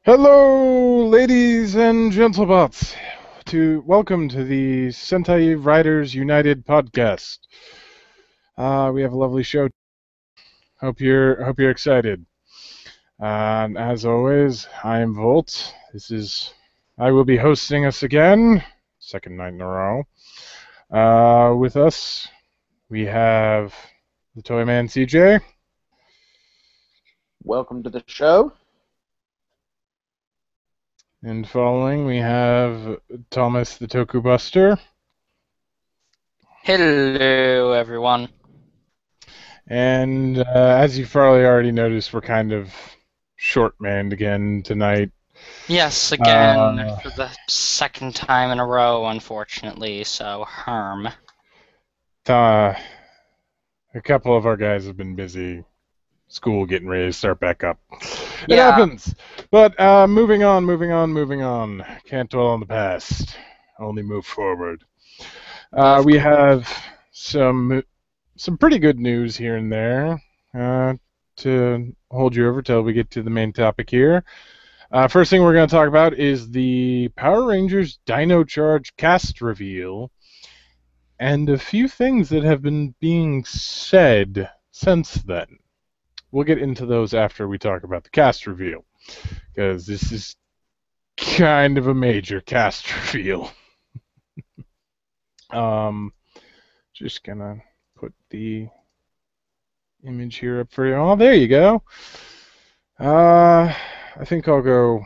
Hello, ladies and gentlebots. Welcome to the Sentai Riders United podcast. We have a lovely show. Hope you're excited. As always, I am Volt. I will be hosting us again, second night in a row. With us, we have the Toy Man CJ. Welcome to the show. And following, we have Thomas the Toku Buster. Hello, everyone. And as you've probably already noticed, we're kind of short-manned again tonight. Yes, again, for the second time in a row, unfortunately, so herm. A couple of our guys have been busy. School getting ready to start back up. It happens. But moving on. Can't dwell on the past. Only move forward. We have some pretty good news here and there to hold you over till we get to the main topic here. First thing we're going to talk about is the Power Rangers Dino Charge cast reveal and a few things that have been being said since then. We'll get into those after we talk about the cast reveal, because this is kind of a major cast reveal. Just gonna put the image here up for you. Oh, there you go. I think I'll go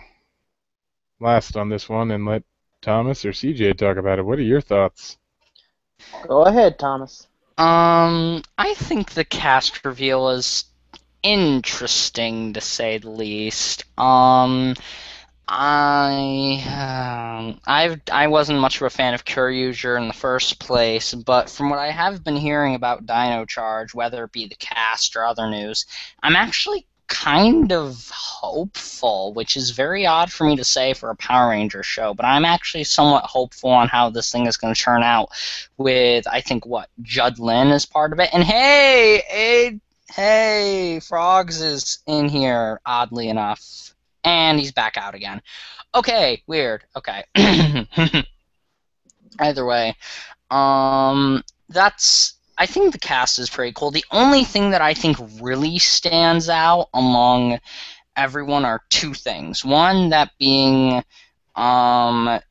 last on this one and let Thomas or CJ talk about it. What are your thoughts? Go ahead, Thomas. I think the cast reveal is interesting, to say the least. I wasn't much of a fan of Kyryuger in the first place, but from what I have been hearing about Dino Charge, whether it be the cast or other news, I'm actually kind of hopeful, which is very odd for me to say for a Power Ranger show, but I'm actually somewhat hopeful on how this thing is going to turn out with, I think, Judd Lin is part of it. And hey, Frogs is in here, oddly enough. And he's back out again. Okay, weird. Okay. Either way, I think the cast is pretty cool. The only thing that I think really stands out among everyone are two things. One, that being the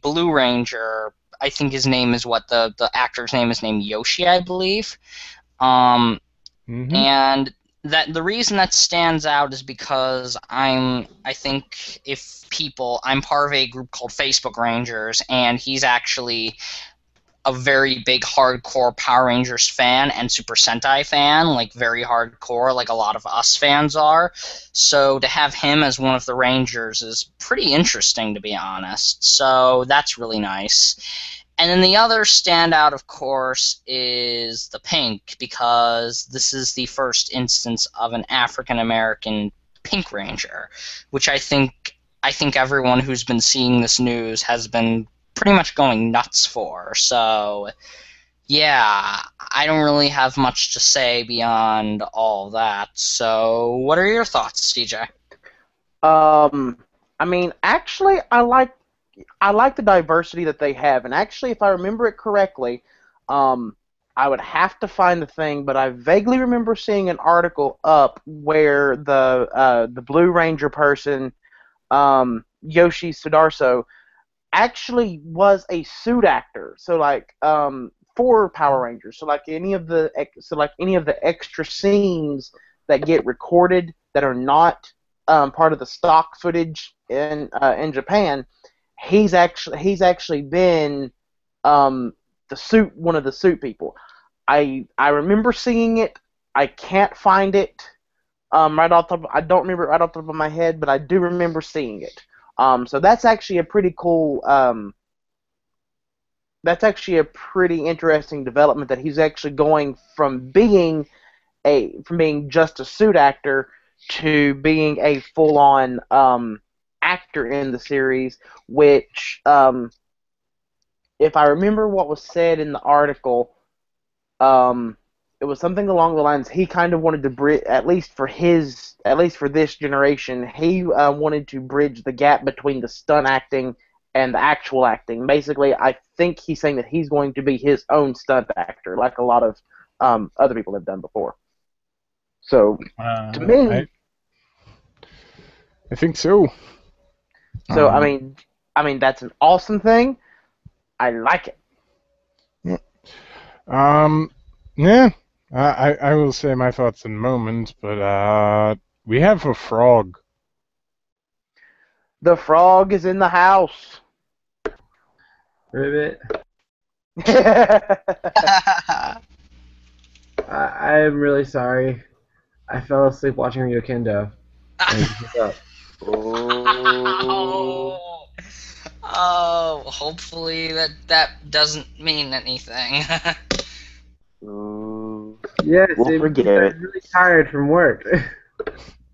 Blue Ranger. I think his name is the actor's name is named Yoshi, I believe. And that the reason that stands out is because I'm part of a group called Facebook Rangers, and he's actually a very big hardcore Power Rangers fan and Super Sentai fan, like very hardcore, like a lot of us fans are. So to have him as one of the Rangers is pretty interesting, to be honest. So that's really nice. And then the other standout, of course, is the pink, because this is the first instance of an African-American Pink Ranger, which I think everyone who's been seeing this news has been pretty much going nuts for. So, yeah, I don't really have much to say beyond all that. So, what are your thoughts, CJ? I mean, actually, I like the diversity that they have, and actually, if I remember it correctly, I would have to find the thing, but I vaguely remember seeing an article up where the Blue Ranger person, Yoshi Sudarso, actually was a suit actor. So like for Power Rangers. So like any of the extra scenes that get recorded that are not part of the stock footage in Japan, he's actually been one of the suit people. I remember seeing it. I can't find it I don't remember it right off the top of my head, but I do remember seeing it. So that's actually a pretty cool. That's actually a pretty interesting development that he's actually going from being just a suit actor to being a full-on actor in the series. Which, if I remember what was said in the article, it was something along the lines. He kind of wanted to bridge, at least for this generation, he wanted to bridge the gap between the stunt acting and the actual acting. Basically, I think he's saying that he's going to be his own stunt actor, like a lot of other people have done before. So, to me, I think so. So I mean that's an awesome thing. I like it. Yeah. I will say my thoughts in a moment, but we have a frog. The frog is in the house. Ribbit. I'm really sorry. I fell asleep watching Ryukendo. Oh, hopefully that doesn't mean anything. Yes, We'll forget it. I'm really tired from work.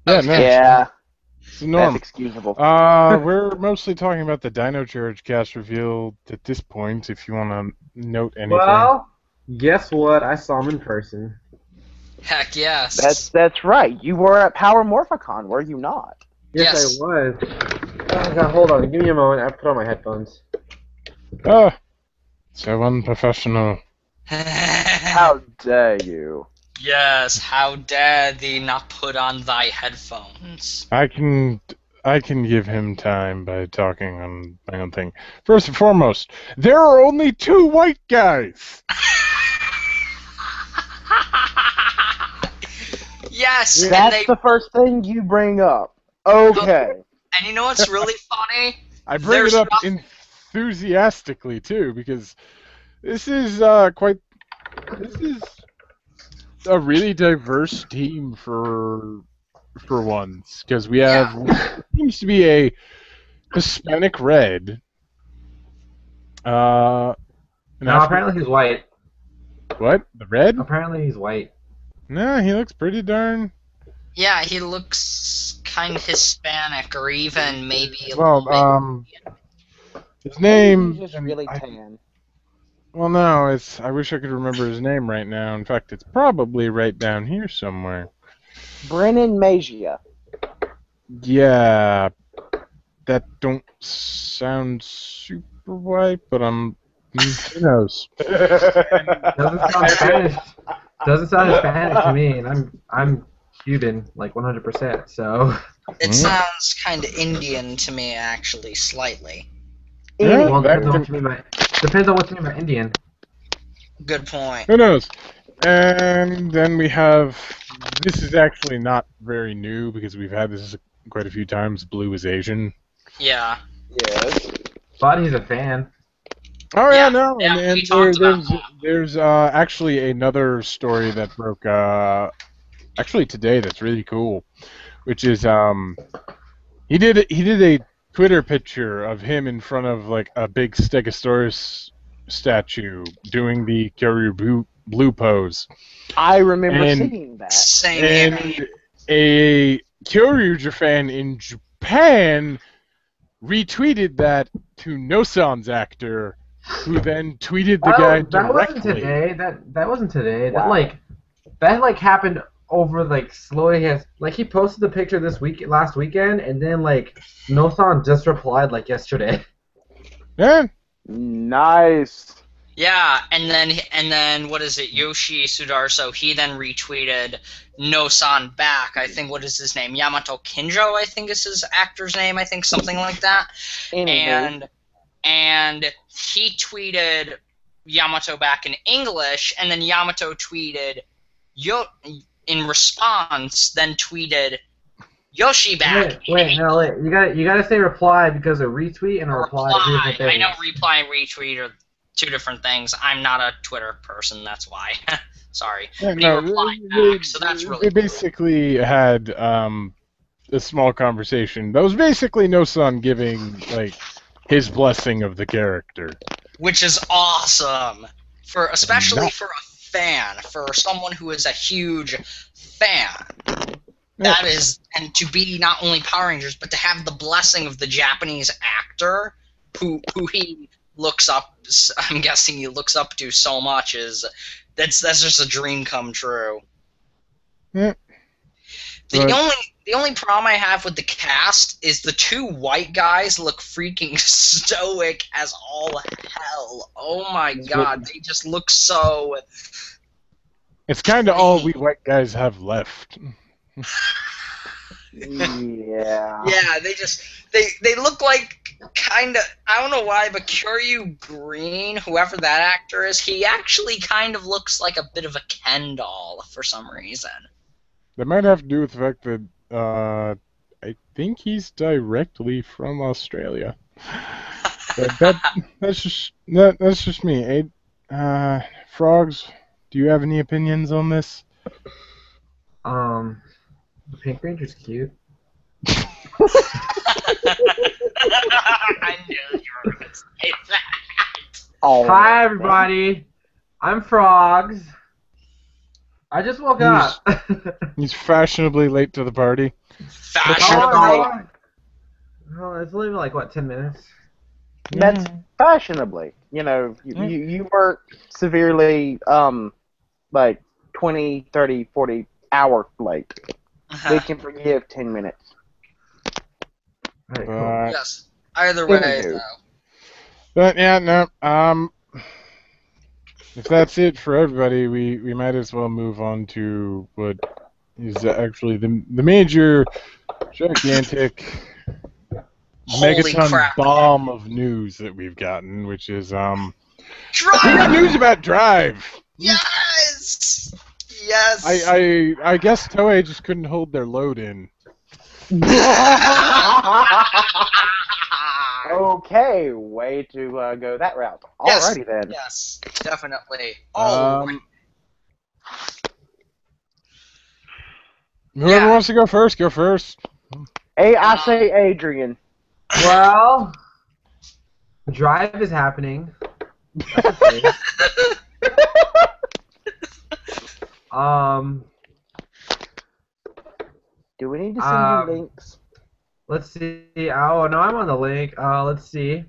Yeah, no. Yeah, It's normal. that's excusable. We're mostly talking about the Dino Charge cast reveal at this point, if you want to note anything. Well, guess what? I saw him in person. Heck yes. That's right. You were at Power Morphicon, were you not? Yes, I was. Oh, God, hold on. Give me a moment. I put on my headphones. Oh, so unprofessional. How dare you? Yes, how dare thee not put on thy headphones? I can give him time by talking on my own thing. First and foremost, there are only 2 white guys. Yes, That's the first thing you bring up. Okay. And you know what's really funny? I bring it up enthusiastically too, because this is a really diverse team for once, because we have what seems to be a Hispanic red. No, apparently he's white. What? The red? Apparently he's white. No, he looks pretty darn. Yeah, he looks kind of Hispanic, or even maybe a Well, little bit. his name. He's just really tan. Well, no, it's. I wish I could remember his name right now. In fact, it's probably right down here somewhere. Brennan Magia. Yeah, that don't sound super white, but who knows? Doesn't sound Spanish. Doesn't sound Hispanic to me, and I'm Cuban, like 100%. So. It sounds kind of Indian to me, actually, slightly. Yeah, Well, depends on what you mean by Indian. Good point. Who knows? And then we have. This is actually not very new because we've had this quite a few times. Blue is Asian. Yeah. Yes. But he's a fan. Oh yeah, Yeah, no, yeah, and we talked about there's actually another story that broke actually today that's really cool, which is he did a Twitter picture of him in front of like a big Stegosaurus statue doing the Kyoryu Blue pose. I remember seeing that. Same And here. a Kyoryu fan in Japan retweeted that to Nosan's actor, who then tweeted the guy directly. That wasn't today. That wasn't today. Wow. That happened over slowly. He posted the picture last weekend, and then Nosan just replied yesterday. Yeah. Nice. Yeah, and then what is it? Yoshi Sudarso, he then retweeted Nosan back. I think, what is his name? Yamato Kinjo, I think is his actor's name. I think something like that. And he tweeted Yamato back in English, and then Yamato tweeted in response, then tweeted Yoshi back. Wait. You gotta say reply, because a retweet and a reply are two different things. I know reply and retweet are two different things. I'm not a Twitter person, that's why. Sorry. Yeah, But he replied back, so that's really we basically had a small conversation. That was basically Nosan giving his blessing of the character, which is awesome, especially for a fan, for someone who is a huge fan. That is, and to be not only Power Rangers, but to have the blessing of the Japanese actor who he looks up. I'm guessing he looks up to so much, is That's just a dream come true. Yeah. The only problem I have with the cast is the two white guys look freaking stoic as all hell. Oh my god, they just look so. It's kind of all we white guys have left. Yeah. Yeah, they look like kind of, I don't know why, but Kyoryu Green, whoever that actor is, he actually kind of looks like a bit of a Ken doll for some reason. That might have to do with the fact that I think he's directly from Australia. But that's just me. Frogs, do you have any opinions on this? The Pink Ranger's cute. I knew you were going to say that. Oh, Hi, everybody. I'm Frogs. I just woke up. He's fashionably late to the party. Fashionable. No, it's only like, what, 10 minutes? That's fashionably. You know, you work severely, like 20, 30, 40 hours late. We can forgive 10 minutes. All right, cool. Yes. Either way, though. But yeah, no. If that's it for everybody, we might as well move on to what is actually the major, gigantic, megaton bomb of news that we've gotten, which is Drive! news about Drive. Yes. Yes. I guess Toei just couldn't hold their load in. Okay, way to go that route. Alrighty then. Yes, definitely. Oh. Whoever wants to go first, go first. I say Adrian. Well, Drive is happening. Do we need to send you links? Let's see. Oh, no, I'm on the link. Let's see.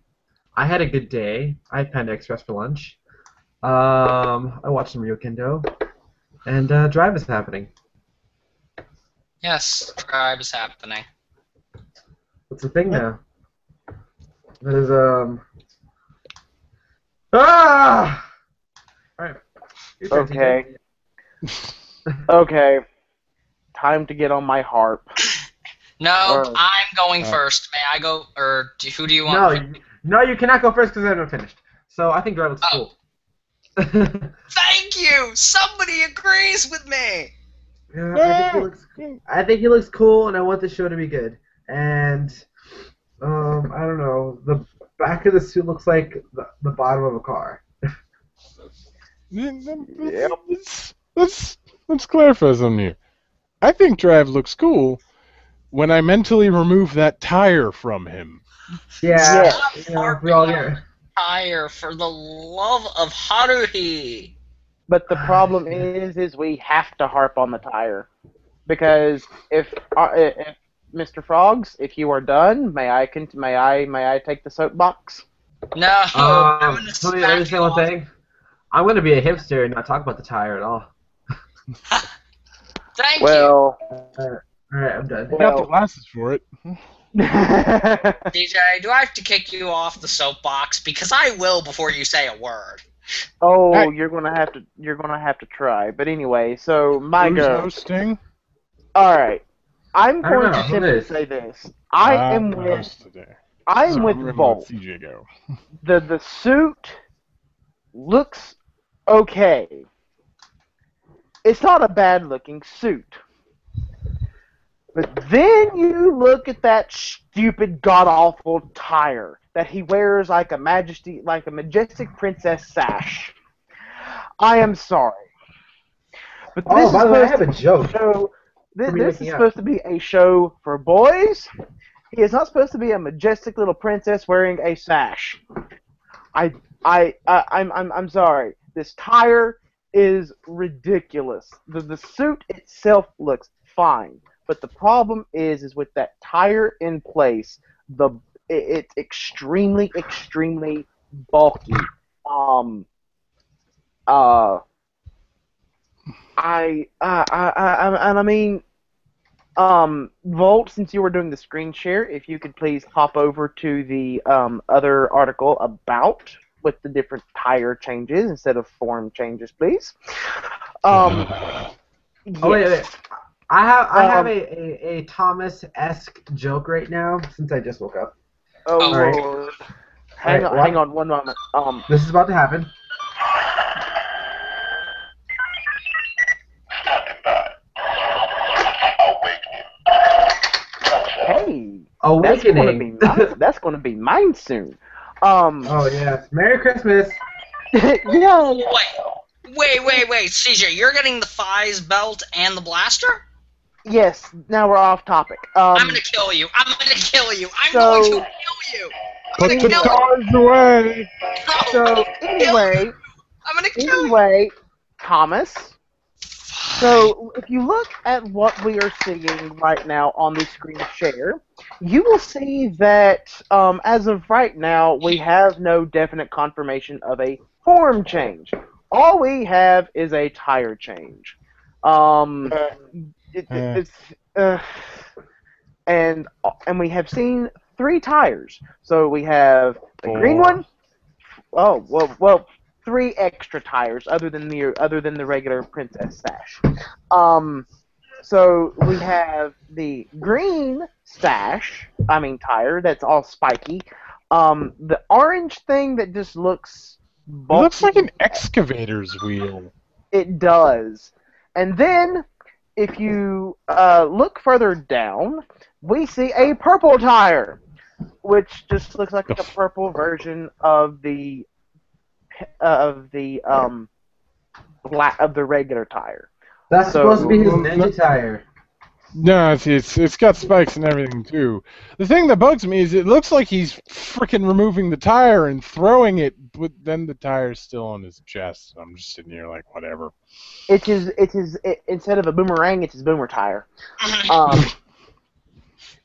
I had a good day. I had Panda Express for lunch. I watched some Ryukendo. And Drive is happening. Yes, Drive is happening. What's the thing now? That is, Ah! Alright. Okay. Okay. Time to get on my harp. No, I'm going first. May I go, or who do you want? No, you cannot go first because I haven't finished. So I think Drive looks cool. Thank you! Somebody agrees with me! Yeah, I think he looks cool, and I want the show to be good. And, I don't know, the back of the suit looks like the bottom of a car. Let's clarify something here. I think Drive looks cool when I mentally remove that tire from him. Yeah, we all get tire for the love of Haruhi. But the problem is we have to harp on the tire, because if Mr. Frogs, if you are done, may I take the soapbox? No. Let me say one thing. I'm going to be a hipster and not talk about the tire at all. Thank you. Well, alright, I'm done. You got the glasses for it. DJ, do I have to kick you off the soapbox? Because I will before you say a word. Oh, Hey. you're gonna have to try. But anyway, so my Who's go. hosting? All right, I'm I don't going know, to who simply is? say this. I am the with host today. I am So with we're gonna Volt. let CJ go. The suit looks okay. It's not a bad looking suit. But then you look at that stupid god awful tire that he wears like a majestic princess sash. I am sorry. But this by the way, I have a joke. This is supposed to be a show for boys. He is not supposed to be a majestic little princess wearing a sash. I'm sorry. This tire is ridiculous. The suit itself looks fine, but the problem is with that tire in place. It's extremely bulky. I mean, Volt, since you were doing the screen share, if you could please hop over to the other article about with the different tire changes instead of form changes, please. Oh wait, Yes. I have a Thomas-esque joke right now since I just woke up. Oh, Oh, Alright. Lord. Hang on one moment. This is about to happen. Hey, Awakening. that's gonna be mine soon. Oh yeah. Merry Christmas. Yeah. Wait, CJ, you're getting the Fies belt and the blaster? Yes. Now we're off topic. I'm gonna kill you. I'm going to kill you. Put the tires away. So anyway, I'm gonna kill you. anyway, Thomas. So if you look at what we are seeing right now on the screen share, you will see that as of right now, we have no definite confirmation of a form change. All we have is a tire change. And we have seen 3 tires. So we have the green one. Oh well, 3 extra tires other than the regular princess sash. So we have the green tire that's all spiky. The orange thing that just looks It looks like an excavator's wheel. It does. And then if you look further down, we see a purple tire, which just looks like a purple version of the regular tire. That's supposed to be his ninja tire. No, it's got spikes and everything too. The thing that bugs me is it looks like he's freaking removing the tire and throwing it, but then the tire's still on his chest. I'm just sitting here like, whatever. Instead of a boomerang, it's his boomer tire.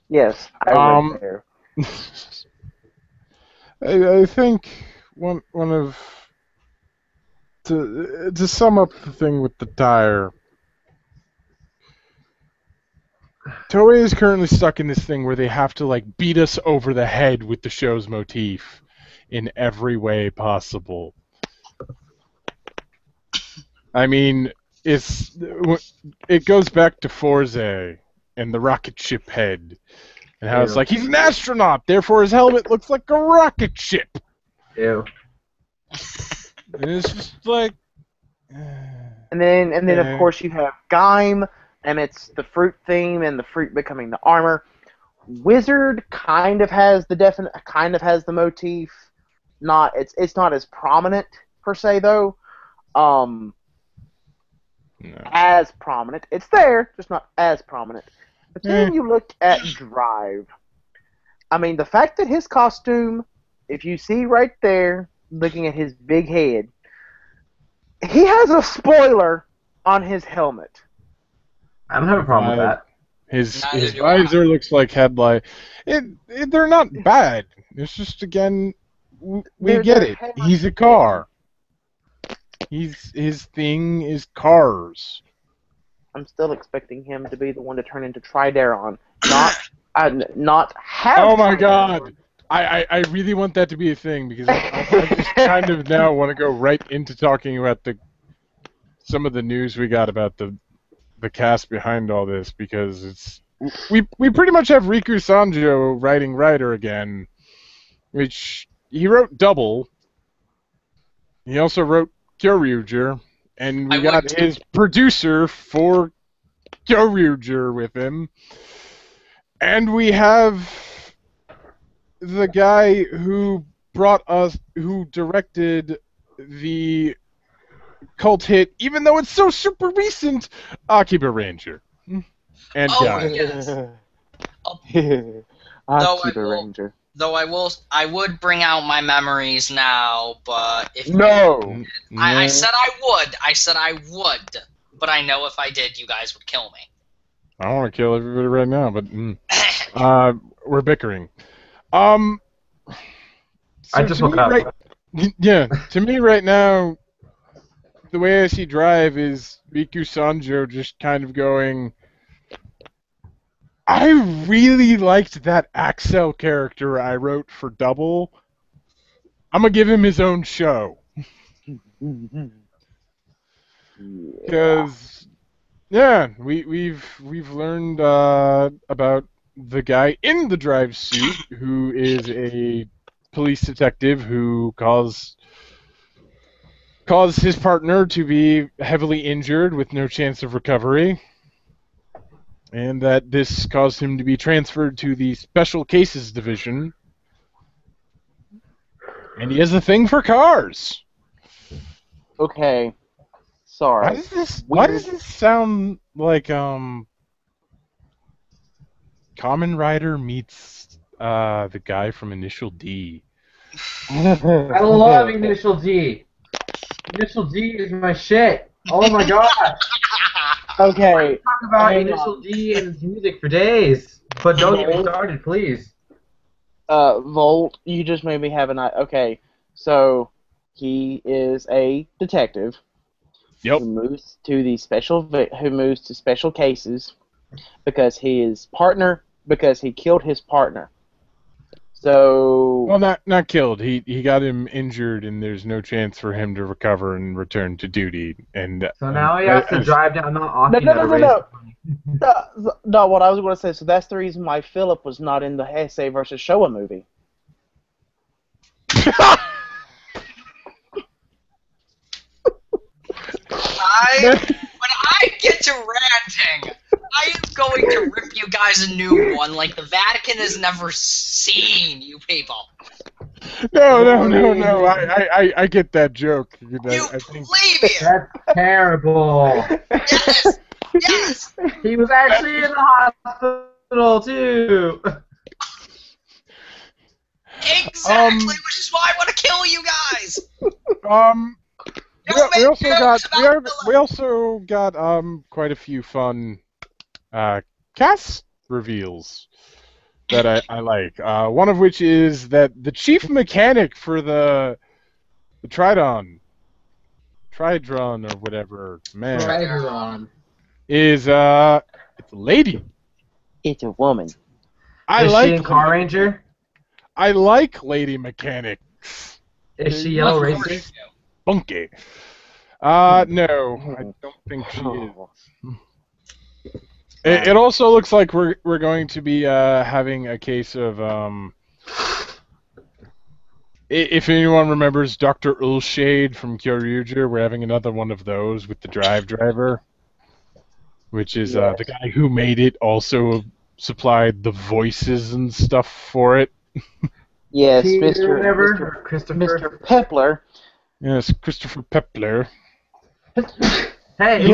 Yes, I read there. I think one of to sum up the thing with the tire. Toei is currently stuck in this thing where they have to like beat us over the head with the show's motif in every way possible. I mean, it goes back to Forze and the rocket ship head, and how it's like he's an astronaut, therefore his helmet looks like a rocket ship. Ew. And it's just like. And then of course you have Gaim. And it's the fruit theme, and the fruit becoming the armor. Wizard kind of has the motif. It's not as prominent per se though. No. As prominent. It's there, just not as prominent. But then you look at Drive. I mean, the fact that his costume, if you see right there, looking at his big head, he has a spoiler on his helmet. I don't have a problem with that. His visor looks like headlight. They're not bad. It's just, again, we get it. He's a car. His thing is cars. I'm still expecting him to be the one to turn into Trideron, not have. Oh my God! I really want that to be a thing because I just kind of now want to go right into talking about some of the news we got about the cast behind all this, because we pretty much have Riku Sanjo writing writer again, which he wrote Double. He also wrote Kyoryuger, and we got his producer for Kyoryuger with him, and we have the guy who directed the cult hit, even though it's so super recent, Akiba Ranger. And yes. Akiba Ranger. Though I would bring out my memories now, but if I said I would, but I know if I did, you guys would kill me. I want to kill everybody right now, but we're bickering. So I just woke up. to me right now, the way I see Drive is Riku Sanjo just kind of going, I really liked that Axel character I wrote for Double. I'm gonna give him his own show. Because we've learned about the guy in the Drive suit who is a police detective who caused his partner to be heavily injured with no chance of recovery, and that this caused him to be transferred to the Special Cases Division. And he has a thing for cars. Okay. Sorry. Why does this sound like Kamen Rider meets the guy from Initial D? I love Initial D. Initial D is my shit. Oh my god. Okay. Talk about Initial D and his music for days. But don't get me started, please. Volt, you just made me have an eye. Okay, so he is a detective. Yep. Who moves to special cases because he killed his partner. So well, not killed. He got him injured, and there's no chance for him to recover and return to duty. And so now he has to drive down the Aki. No, what I was going to say. So that's the reason why Philip was not in the Heisei versus Showa movie. When I get to ranting, I am going to rip you guys a new one like the Vatican has never seen, you people. No. I get that joke. You plebeian! That's terrible. Yes! He was actually in the hospital, too. Exactly, which is why I want to kill you guys! We also got quite a few fun cast reveals that I like. One of which is that the chief mechanic for the Tridron or whatever is it's a lady. It's a woman. Is she in Car Ranger? I like lady mechanics. Is she Yellow Racer? Funky. No, I don't think she is. It also looks like we're going to be having a case of if anyone remembers Dr. Ulshade from Kyoryuger, we're having another one of those with the Drive driver, which is the guy who made it also supplied the voices and stuff for it. Yes, Christopher Pepler. Yes, Christopher Pepler. Hey,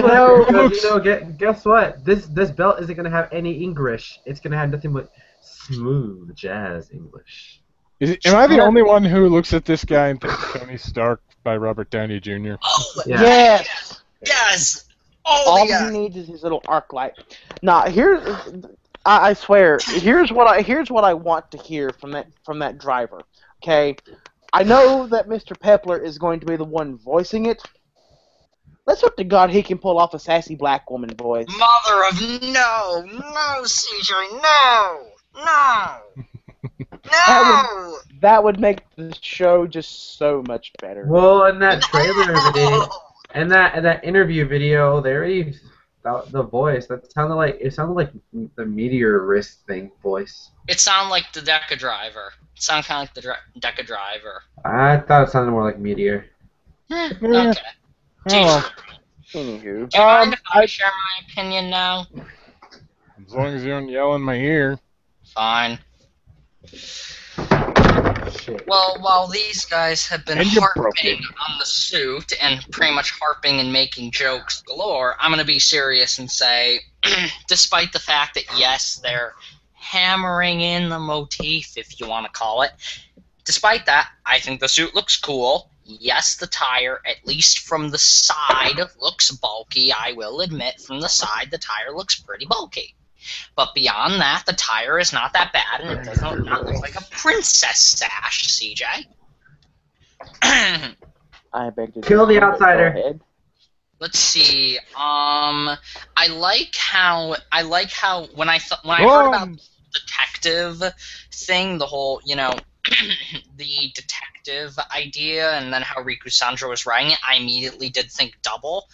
guess what? This belt isn't gonna have any English. It's gonna have nothing but smooth jazz English. Am I the only one who looks at this guy and thinks Tony Stark by Robert Downey Jr.? Oh, yeah. Yes! All he needs is his little arc light. Now, I swear, here's what I want to hear from that driver. Okay, I know that Mr. Pepler is going to be the one voicing it. Let's hope to God he can pull off a sassy black woman voice. Mother of no, CJ, no. That would make the show just so much better. Well, in that trailer video, and that interview video, the voice that sounded like the Meteor Wrist thing voice. It sounded like the Deca Driver. It sounded kind of like the Deca Driver. I thought it sounded more like Meteor. Okay. Anywho, Do you mind if I share my opinion now? As long as you don't yell in my ear. Fine. Shit. Well, while these guys have been harping on the suit and pretty much harping and making jokes galore, I'm going to be serious and say, despite the fact that, yes, they're hammering in the motif, if you want to call it, despite that, I think the suit looks cool. Yes, the tire, at least from the side, looks bulky. I will admit, from the side, the tire looks pretty bulky. But beyond that, the tire is not that bad, and it doesn't not look like a princess sash, CJ. I beg to Kill the differ, but outsider. go ahead. Let's see. I like how when I heard about the detective thing, the whole the detective idea, and then how Riku Sandro was writing it, I immediately did think double.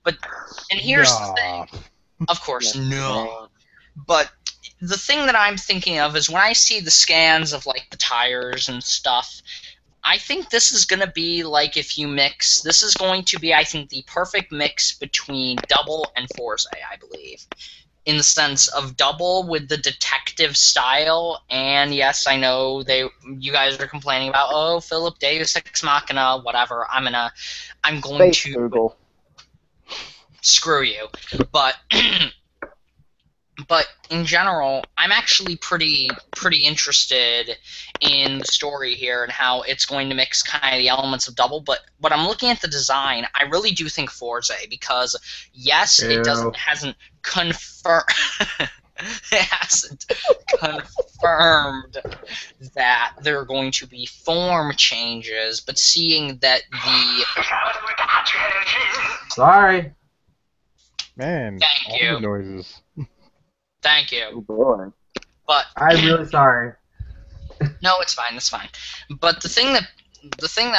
But and here's the thing. Of course, no. But the thing that I'm thinking of is when I see the scans of like the tires and stuff, I think this is going to be like if you mix. This is going to be, I think, the perfect mix between Double and Forza, I believe. In the sense of Double with the detective style, and yes, I know you guys are complaining about, oh, Philip Deus Ex Machina, whatever. I'm going Space to Google. screw you, but but in general, I'm actually pretty interested in the story here and how it's going to mix kind of the elements of Double. But when I'm looking at the design, I really do think Forza, because yes, it hasn't confirmed. It hasn't confirmed that there are going to be form changes, but seeing that Sorry. Man, Thank you. the noises. Thank you. Oh boy. But I'm really sorry. no, it's fine. It's fine. But the thing that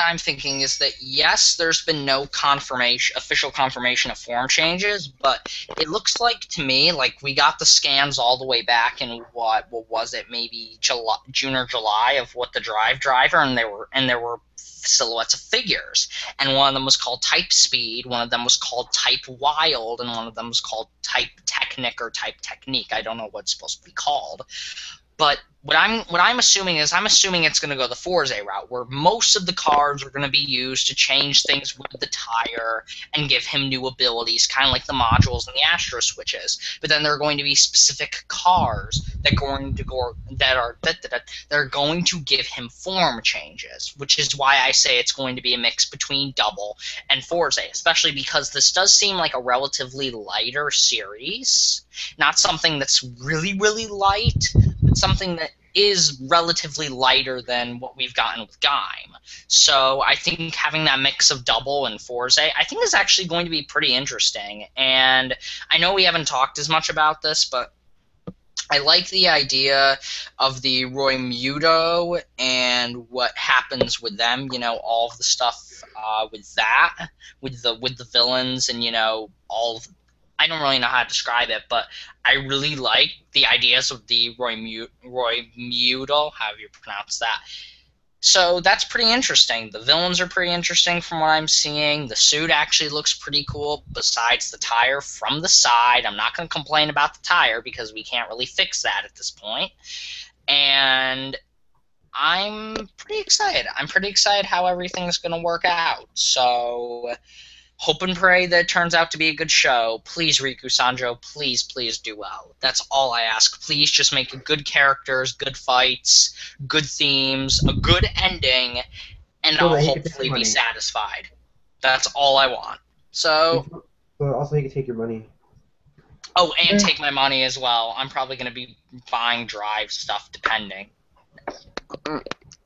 I'm thinking is that yes, there's been no official confirmation of form changes, but it looks like to me like we got the scans all the way back in what was it, maybe June or July, of what the driver, and there were silhouettes of figures, and one of them was called Type Speed, one of them was called Type Wild, and one of them was called Type Technic or Type Technique. I don't know what it's supposed to be called. But what I'm assuming is it's going to go the Forza route, where most of the cards are going to be used to change things with the tire and give him new abilities, kind of like the modules and the Astro Switches. But then there are going to be specific cars that are going to give him form changes, which is why I say it's going to be a mix between Double and Forza, especially because this does seem like a relatively lighter series, not something that's really, really light, but something that is relatively lighter than what we've gotten with Gaim. So I think having that mix of Double and Forza, I think is actually going to be pretty interesting. And I know we haven't talked as much about this, but I like the idea of the Roy Muto and what happens with them. All of the stuff with that, with the villains, and all of. I don't really know how to describe it, but I really like the ideas of the Roy Muto, however you pronounce that. So that's pretty interesting. The villains are pretty interesting from what I'm seeing. The suit actually looks pretty cool, besides the tire from the side. I'm not going to complain about the tire because we can't really fix that at this point. And I'm pretty excited. I'm pretty excited how everything's going to work out. So hope and pray that it turns out to be a good show. Please, Riku Sandro, please do well. That's all I ask. Please just make good characters, good fights, good themes, a good ending, and I'll hopefully be satisfied. That's all I want. So also, he can take your money. Oh, and take my money as well. I'm probably going to be buying Drive stuff, depending.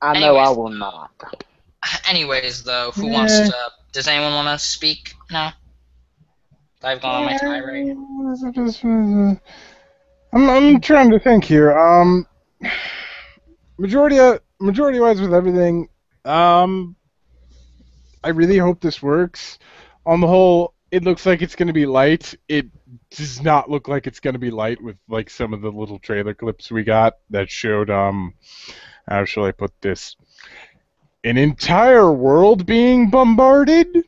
I know I will not. Anyways, though, who wants to... Does anyone want to speak now? I've gone on my tirade. I'm trying to think here. Majority-wise with everything, I really hope this works. On the whole, it looks like it's going to be light. It does not look like it's going to be light with like some of the little trailer clips we got that showed, how shall I put this? An entire world being bombarded?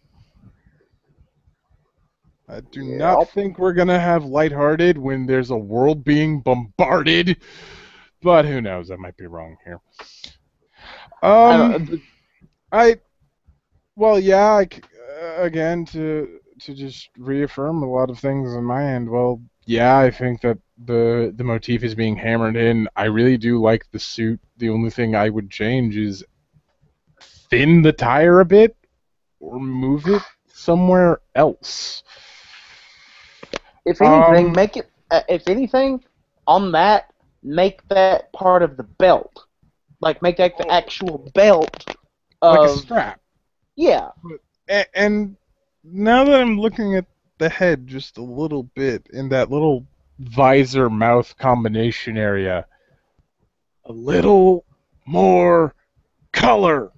I do not think we're going to have lighthearted when there's a world being bombarded. But who knows? I might be wrong here. Again, to just reaffirm a lot of things on my end, well, yeah, I think that the motif is being hammered in. I really do like the suit. The only thing I would change is thin the tire a bit or move it somewhere else. If anything, make it. If anything, on that, make that part of the belt. Like, make that the actual belt of... Like a strap. Yeah. And now that I'm looking at the head just a little bit in that little visor mouth combination area, a little more color.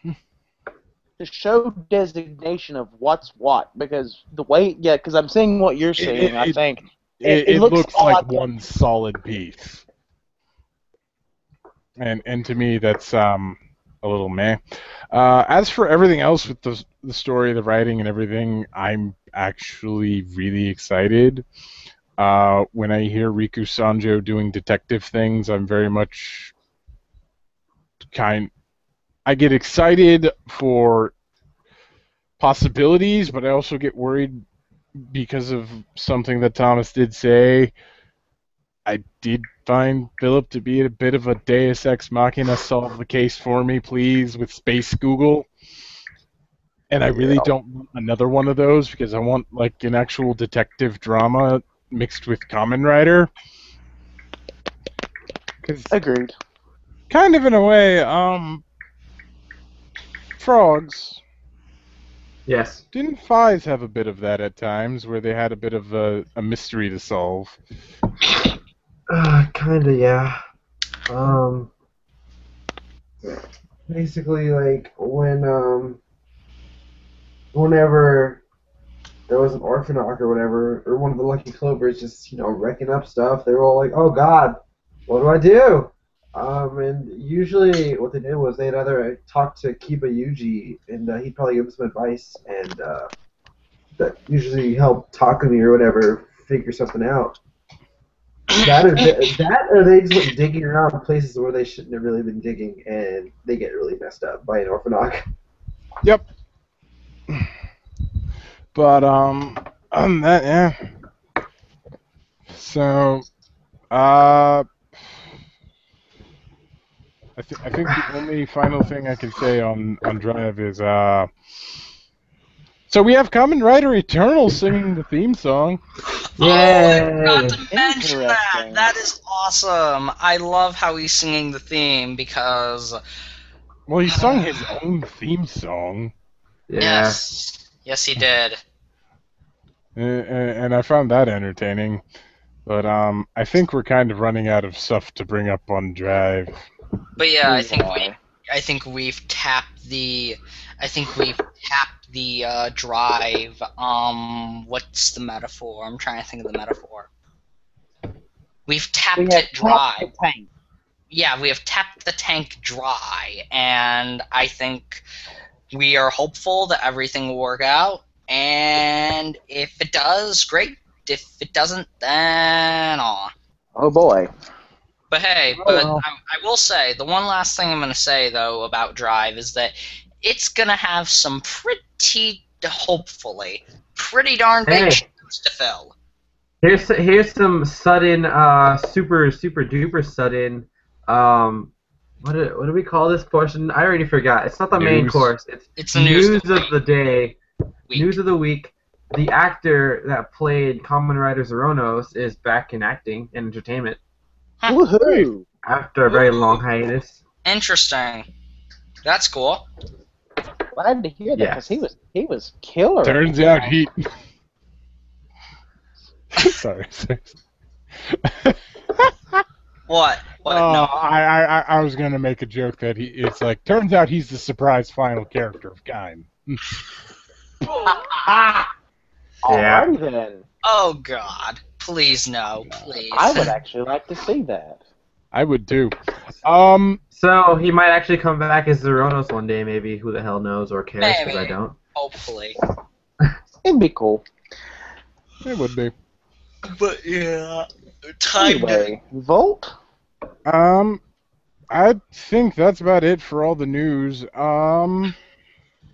To show designation of what's what, because the way, yeah, because I'm seeing what you're seeing. I think it Looks a like lot. one solid piece. And to me, that's a little meh. As for everything else with the story, the writing, and everything, I'm actually really excited. When I hear Riku Sanjo doing detective things, I'm very much I get excited for possibilities, but I also get worried because of something that Thomas did say. I did find Philip to be a bit of a Deus Ex Machina, solve the case for me, please, with Space Google. And I really don't want another one of those because I want like an actual detective drama mixed with Kamen Rider. Agreed. Kind of in a way, Frogs. Yes. Didn't Fies have a bit of that at times, where they had a bit of a mystery to solve? Kinda, yeah. Basically, like whenever there was an Orphanok or whatever, or one of the Lucky Clovers just wrecking up stuff, they were all like, "Oh God, what do I do?" And usually what they did was they'd either talk to Kiba Yuji, and he'd probably give them some advice, and that usually helped Takumi or whatever figure something out. That or they just went digging around places where they shouldn't have really been digging, and they get really messed up by an Orphanok. Yep. But on that, yeah. So, I think the only final thing I can say on Drive is so we have Kamen Rider Eternal singing the theme song. Yay! Oh, I forgot to mention that. Interesting. That is awesome. I love how he's singing the theme because. Well, he sung his own theme song. Yeah. Yes, he did. And I found that entertaining. But I think we're kind of running out of stuff to bring up on Drive. But yeah, I think we've tapped the drive. What's the metaphor? I'm trying to think of the metaphor. We've tapped it dry. Yeah, we have tapped the tank dry, and I think we are hopeful that everything will work out. And if it does, great. If it doesn't, then Oh boy. But hey, I will say, the one last thing I'm going to say, though, about Drive is that it's going to have some hopefully, pretty darn big shoes to fill. Here's some sudden, super duper sudden, what do we call this portion? I already forgot. It's not the main course. It's the news of the day. News of the week. The actor that played Kamen Rider Zoronos is back in acting and entertainment. Woohoo! After a very long hiatus. Interesting. That's cool. Glad to hear that because he was killer. Turns out he. Sorry. What? No. I was gonna make a joke that it's like turns out he's the surprise final character of Kind. Alrighty then. Oh God! Please no, please. I would actually like to see that. I would too. So he might actually come back as Zoronos one day, maybe. Who the hell knows or cares? Because I don't. Hopefully. It'd be cool. It would be. But yeah, Anyway, Volt. I think that's about it for all the news.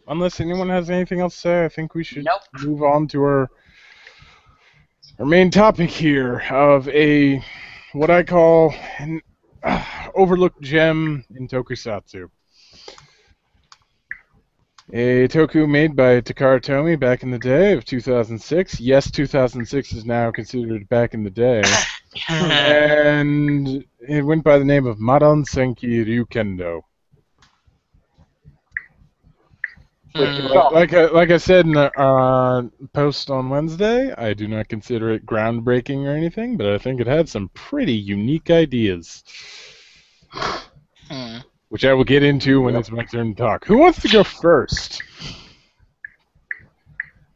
Unless anyone has anything else to say, I think we should move on to our main topic here of what I call an overlooked gem in tokusatsu. A toku made by Takara Tomy back in the day of 2006. Yes, 2006 is now considered back in the day. And it went by the name of Madan Senki Ryukendo. Like I said in the post on Wednesday, I do not consider it groundbreaking or anything, but I think it had some pretty unique ideas, which I will get into when it's my turn to talk. Who wants to go first?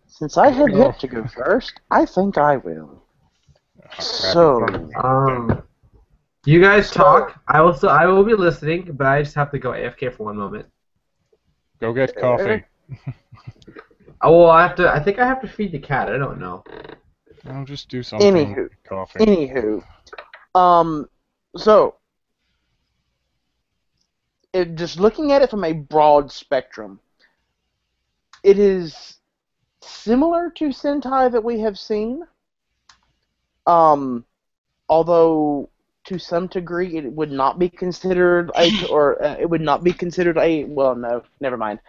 Since I have yet to go first, I think I will. So, you guys talk. I will be listening, but I just have to go AFK for one moment. Go get coffee. Oh, well, I think I have to feed the cat. I don't know. I'll just do something. Anywho, so just looking at it from a broad spectrum, it is similar to Sentai that we have seen. Although to some degree it would not be considered well, no, never mind.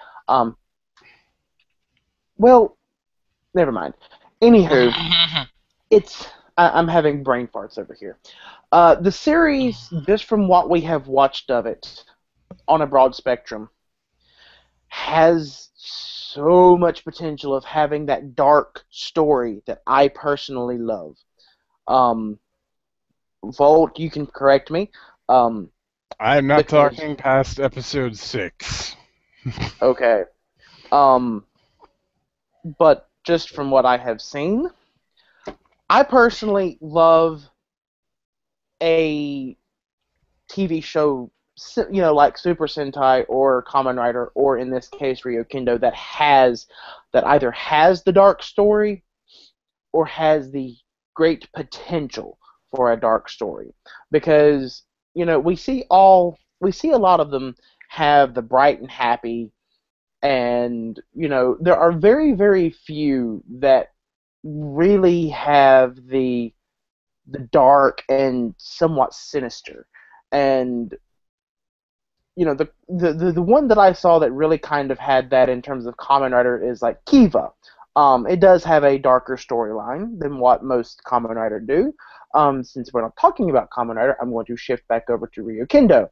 Well, never mind. Anywho, I'm having brain farts over here. The series, just from what we have watched of it, on a broad spectrum, has so much potential of having that dark story that I personally love. Volt, you can correct me. I'm not talking past episode 6. Okay. But just from what I have seen, I personally love a TV show, like Super Sentai or Kamen Rider, or in this case Ryukendo, that either has the dark story or has the great potential for a dark story. Because we see a lot of them have the bright and happy, and there are very, very few that really have the dark and somewhat sinister. And the one that I saw that really kind of had that in terms of Kamen Rider is like Kiva. It does have a darker storyline than what most Kamen Rider do. Since we're not talking about Kamen Rider, I'm going to shift back over to Ryukendo.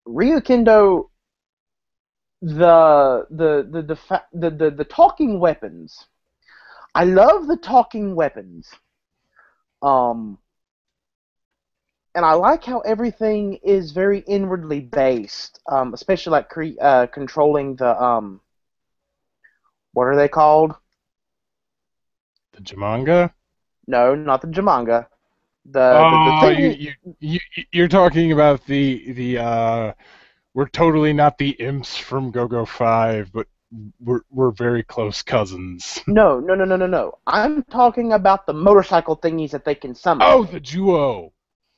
Ryukendo, the talking weapons. I love the talking weapons. And I like how everything is very inwardly based, especially like controlling the what are they called? The Jamanga? No, not the Jamanga. You're talking about the we're totally not the imps from Go-Go 5, but we're very close cousins. No. I'm talking about the motorcycle thingies that they can summon. Oh, the Duo.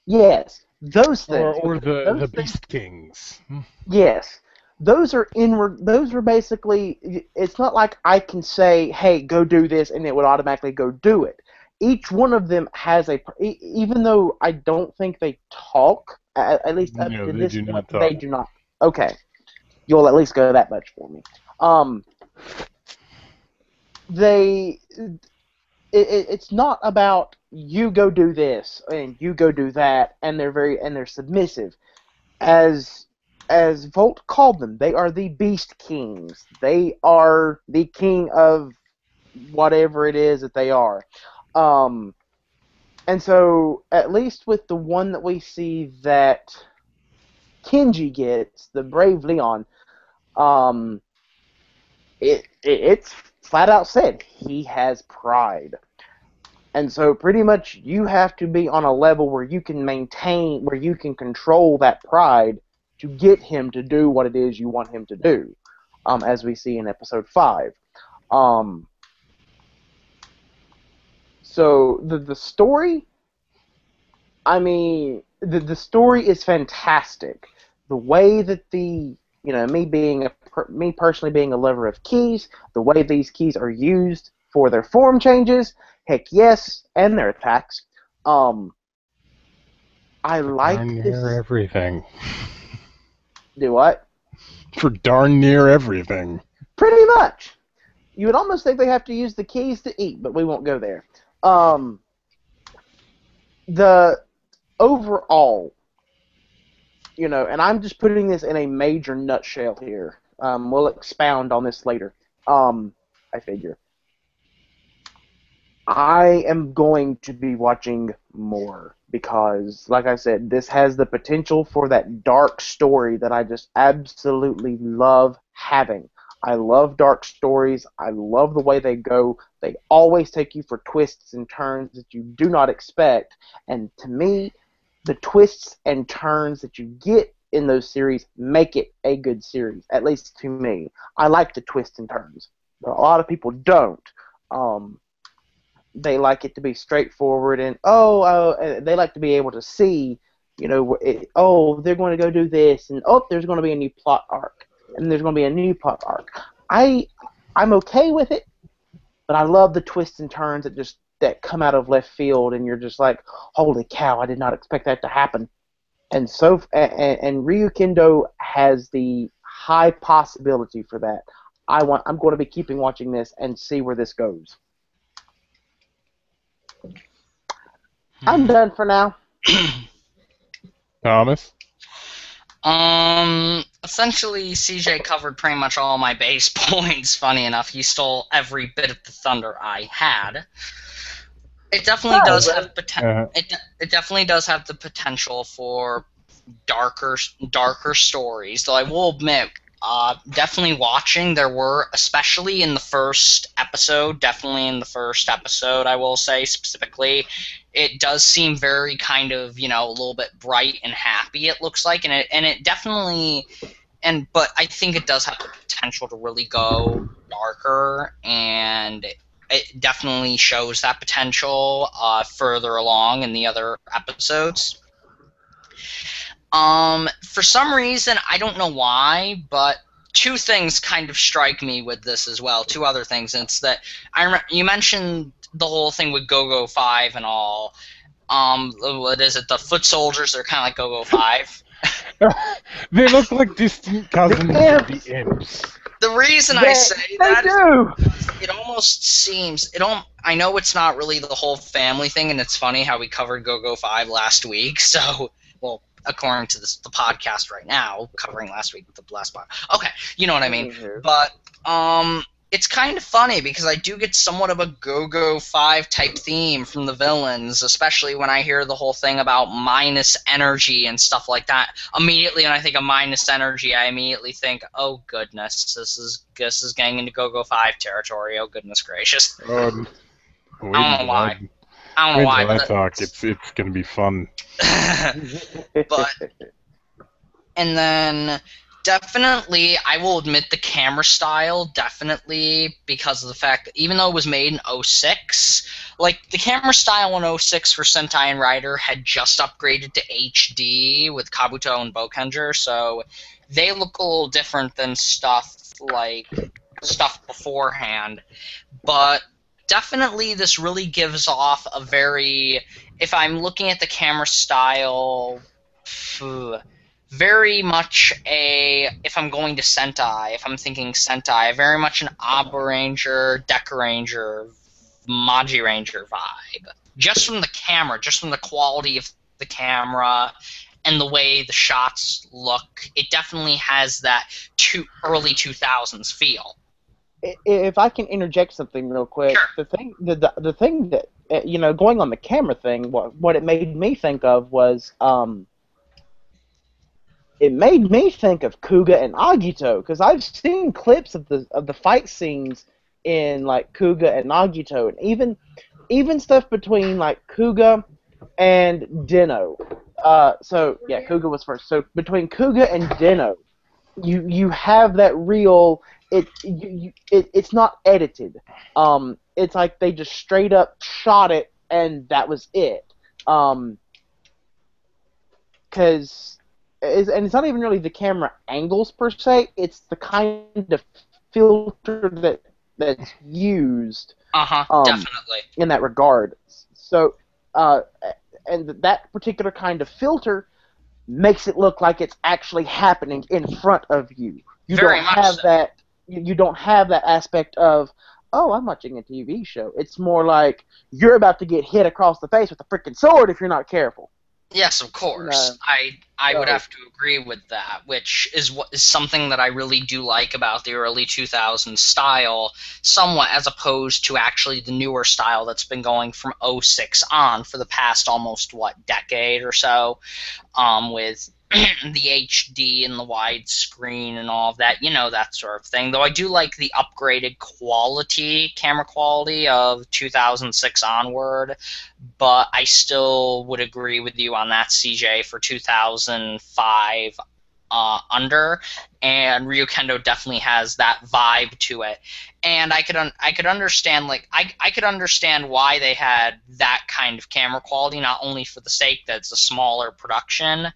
Yes, those things. Or the Beast Kings. Yes. Those are inward. Those are basically. It's not like I can say, "Hey, go do this," and it would automatically go do it. Each one of them has even though I don't think they talk, at least up to this point, they do not. Okay, you'll at least go that much for me. It's not about you go do this and you go do that, and they're submissive. As Volt called them, they are the Beast Kings. They are the king of whatever it is that they are. And so, at least with the one that we see that Kenji gets, the Brave Leon, it's flat out said he has pride. And so pretty much you have to be on a level where you can control that pride to get him to do what it is you want him to do, as we see in episode 5. So the story, the story is fantastic. The way that me personally being a lover of keys, the way these keys are used for their form changes, heck yes, and their attacks. I like darn near everything. Do what? For darn near everything. Pretty much. You would almost think they have to use the keys to eat, but we won't go there. The overall, and I'm just putting this in a major nutshell here, We'll expound on this later. I figure. I am going to be watching more because, like I said, this has the potential for that dark story that I just absolutely love having. I love dark stories. I love the way they go. They always take you for twists and turns that you do not expect. And to me, the twists and turns that you get in those series make it a good series, at least to me. I like the twists and turns. But a lot of people don't. They like it to be straightforward, and they like to be able to see, they're going to go do this, and there's going to be a new plot arc, and there's going to be a new plot arc. I'm okay with it, but I love the twists and turns that come out of left field, and you're just like, holy cow, I did not expect that to happen. And Ryukendo has the high possibility for that. I'm going to be keeping watching this and see where this goes. I'm done for now. Thomas? Essentially, CJ covered pretty much all my base points. Funny enough, he stole every bit of the thunder I had. It definitely does have potential. It definitely does have the potential for darker stories. Though I will admit, definitely watching, there were, especially in the first episode, I will say specifically, it does seem very kind of, a little bit bright and happy, it looks like, and it definitely, but I think it does have the potential to really go darker, and it definitely shows that potential further along in the other episodes. For some reason, I don't know why, but two things kind of strike me with this as well. Two other things. And it's that you mentioned the whole thing with Go-Go 5 and all. What is it? The foot soldiers are kind of like Go-Go 5. They look like distant cousins of the imps. The reason I say that is it almost seems I know it's not really the whole family thing, and it's funny how we covered Go-Go 5 last week. So, well, according to the podcast right now, covering last week with the last part. Okay, you know what I mean. Mm-hmm. But it's kind of funny because I do get somewhat of a Go-Go 5 type theme from the villains, especially when I hear the whole thing about minus energy and stuff like that. Immediately when I think of minus energy, I immediately think, oh goodness, this is getting into Go-Go 5 territory. Oh goodness gracious. I don't know why. But talk. It's gonna be fun. And then definitely, I will admit the camera style, definitely, because of the fact that even though it was made in 06, like, the camera style in 06 for Sentai and Rider had just upgraded to HD with Kabuto and Bokenger, so they look a little different than stuff beforehand. But definitely this really gives off a very, if I'm looking at the camera style, very much if I'm going to Sentai, if I'm thinking Sentai, very much an Aba Ranger, Deca Ranger, Magi Ranger vibe. Just from the camera, just from the quality of the camera and the way the shots look, it definitely has that early 2000s feel. If I can interject something real quick, sure. the thing that going on the camera thing, what it made me think of was it made me think of Kuga and Agito, because I've seen clips of the fight scenes in like Kuga and Agito, and even stuff between like Kuga and Dino. So yeah, Kuga was first. So between Kuga and Dino, you have that real. It's not edited. It's like they just straight up shot it, and that was it. Because and it's not even really the camera angles per se. It's the kind of filter that's used. Definitely. In that regard. So, and that particular kind of filter makes it look like it's actually happening in front of you. You don't have that. You don't have that aspect of, oh, I'm watching a TV show. It's more like you're about to get hit across the face with a freaking sword if you're not careful. Yes, of course. I would have to agree with that, which is what is something that I really do like about the early 2000s style, somewhat as opposed to actually the newer style that's been going from '06 on for the past almost decade or so, with the HD and the widescreen and all of that, that sort of thing. Though I do like the upgraded camera quality of 2006 onward, but I still would agree with you on that, CJ, for 2005 under, and Ryukendo definitely has that vibe to it. And I could understand, I could understand why they had that kind of camera quality, not only for the sake that it's a smaller production,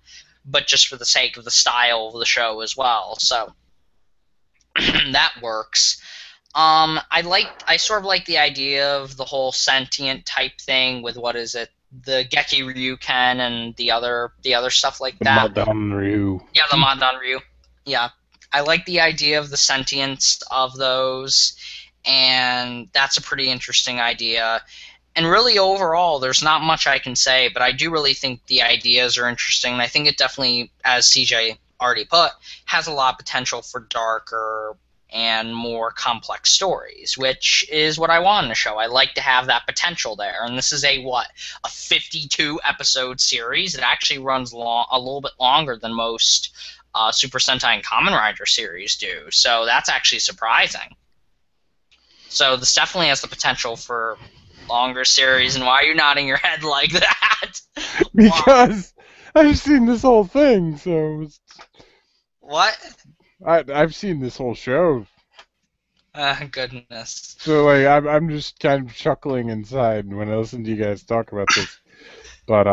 but just for the sake of the style of the show as well. So that works. I sort of like the idea of the whole sentient type thing with the Geki Ryuken and the other stuff like that. Madan Ryu. Yeah, the Madan Ryu. Yeah, I like the idea of the sentience of those, and that's a pretty interesting idea. And really, overall, there's not much I can say, but I do really think the ideas are interesting. And I think it definitely, as CJ already put, has a lot of potential for darker and more complex stories, which is what I want in a show. I like to have that potential there. And this is a 52-episode series. It actually runs a little bit longer than most Super Sentai and Kamen Rider series do. So that's actually surprising. So this definitely has the potential for longer series. And why are you nodding your head like that? Because I've seen this whole thing, so... What? I've seen this whole show. Goodness. So, I'm just kind of chuckling inside when I listen to you guys talk about this. But,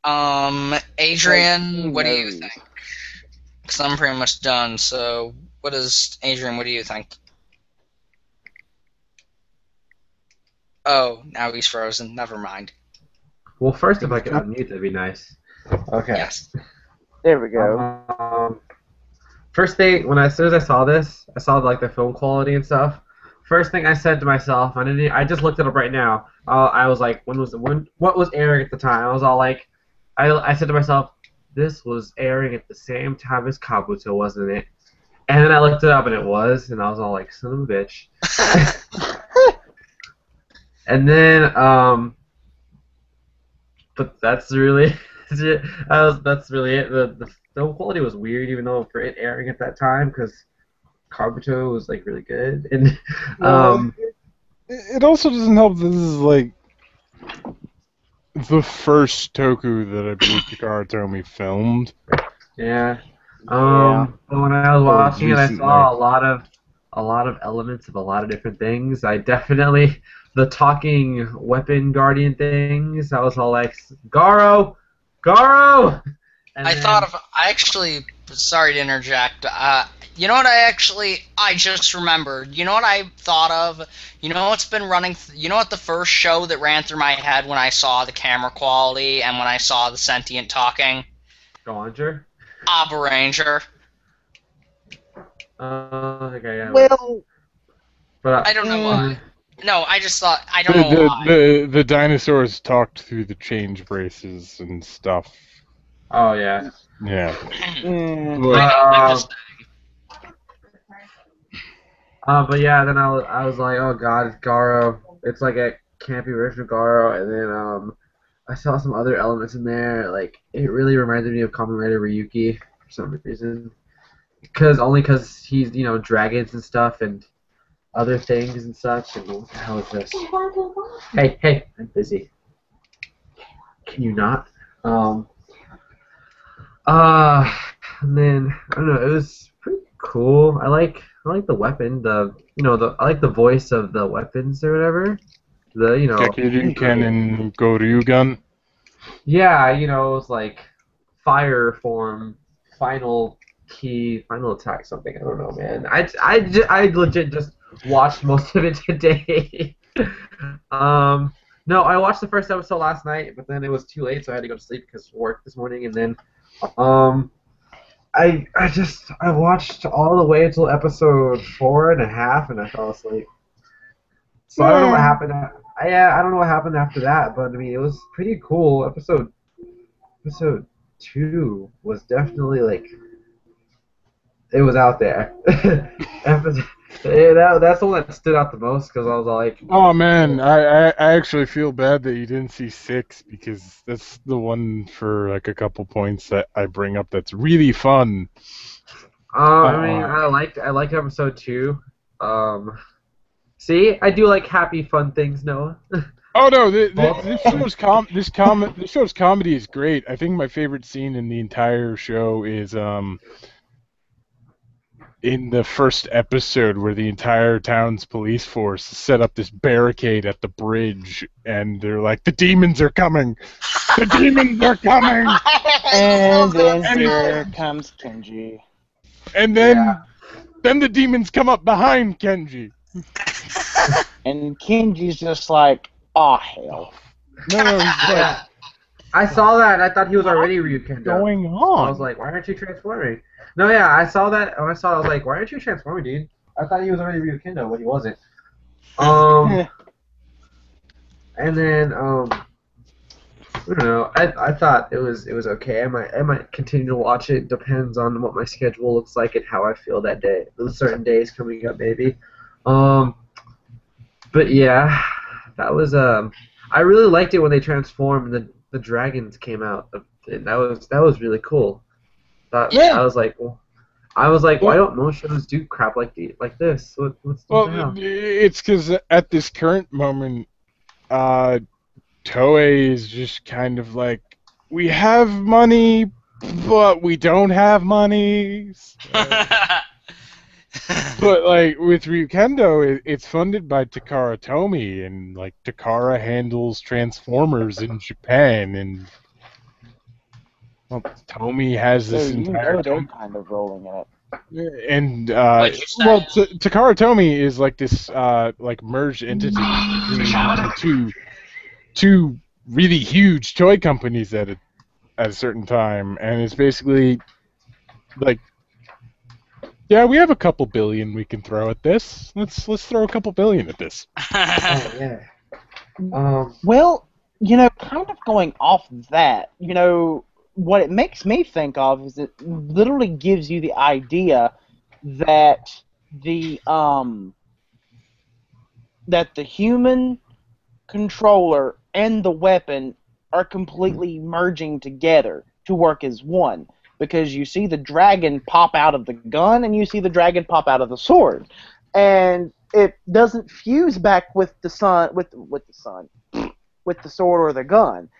Okay. Adrian, what do you think? Because I'm pretty much done, so Adrian, what do you think? Oh, now he's frozen. Never mind. Well, first, if I could unmute, that'd be nice. Okay. Yes. There we go. First thing, as soon as I saw this, I saw the film quality and stuff. First thing I said to myself, I just looked it up right now. I was like, what was airing at the time? I was all like, I said to myself, this was airing at the same time as Kabuto, wasn't it? And then I looked it up and it was, and I was all like, son of a bitch. And then, but that's really it. That's really it. The film quality was weird, even though for it airing at that time, because Kabuto was really good. And it also doesn't help that this is the first Toku that I believe Takara Tomy filmed. Yeah. But when I was watching it, I saw a lot of elements of a lot of different things. I definitely the talking weapon guardian things. I was all like, Garo. And I actually, sorry to interject, you know what I just remembered, you know what I thought of, you know what's been running, you know what the first show that ran through my head when I saw the camera quality and when I saw the sentient talking? Go on, Jer. Abba Ranger. Okay, yeah. Well, but, I don't know why. No, I just thought, I don't know why. The dinosaurs talked through the change braces and stuff. Oh, yeah. Yeah. But yeah, then I was like, oh god, it's Garo. It's like a campy version of Garo, and then I saw some other elements in there. It really reminded me of Kamen Rider Ryuki for some reason. Because he's dragons and stuff and other things and such. And what the hell is this? Hey, I'm busy. Can you not? And then I don't know. It was pretty cool. I like the weapon. I like the voice of the weapons or whatever. Gekiryuken and Goryugun. Yeah, it was like fire form, final key, final attack, something. I don't know, man. I legit just watched most of it today. No, I watched the first episode last night, but then it was too late, so I had to go to sleep because of work this morning, and then I watched all the way until episode 4.5, and I fell asleep. So I don't know what happened. I don't know what happened after that, but I mean it was pretty cool. Episode 2 was definitely like it was out there. That's the one that stood out the most because I was like, Oh man, I actually feel bad that you didn't see 6 because that's the one for like a couple points that I bring up that's really fun. I mean, I liked episode 2. See, I do like happy, fun things, Noah. Oh no, this show's comedy is great. I think my favorite scene in the entire show is in the first episode where the entire town's police force set up this barricade at the bridge, and they're like, "The demons are coming! The demons are coming!" And then here comes Kenji. And then the demons come up behind Kenji. And Kenji's just like, "Aw, hell." No, he's like, I saw that and I thought he was already Ryukendo. what's going I on? was like, why aren't you transforming? No, yeah, I saw that. When I saw it, I was like, why aren't you transforming, dude? I thought he was already Ryukendo, but he wasn't. And then, I don't know. I thought it was okay. I might continue to watch it. Depends on what my schedule looks like and how I feel that day. Those certain days coming up, maybe. But yeah, that was I really liked it when they transformed and the dragons came out. And that was really cool. Yeah. I was like, why don't most shows do crap like this? What's the hell? It's because at this current moment, Toei is just kind of like, we have money, but we don't have money. But like with Ryukendo, it's funded by Takara Tomy, and like Takara handles Transformers in Japan, and well, Tomy has this entire. They're kind of rolling in it. And What'd you say? Takara Tomy is like this like merged entity between two really huge toy companies at a certain time, and it's basically like, yeah, we have a couple billion we can throw at this. Let's throw a couple billion at this. Oh yeah. Well, kind of going off that, what it makes me think of is it literally gives you the idea that the human controller and the weapon are completely merging together to work as one, because you see the dragon pop out of the gun and you see the dragon pop out of the sword, and it doesn't fuse back with the sword or the gun.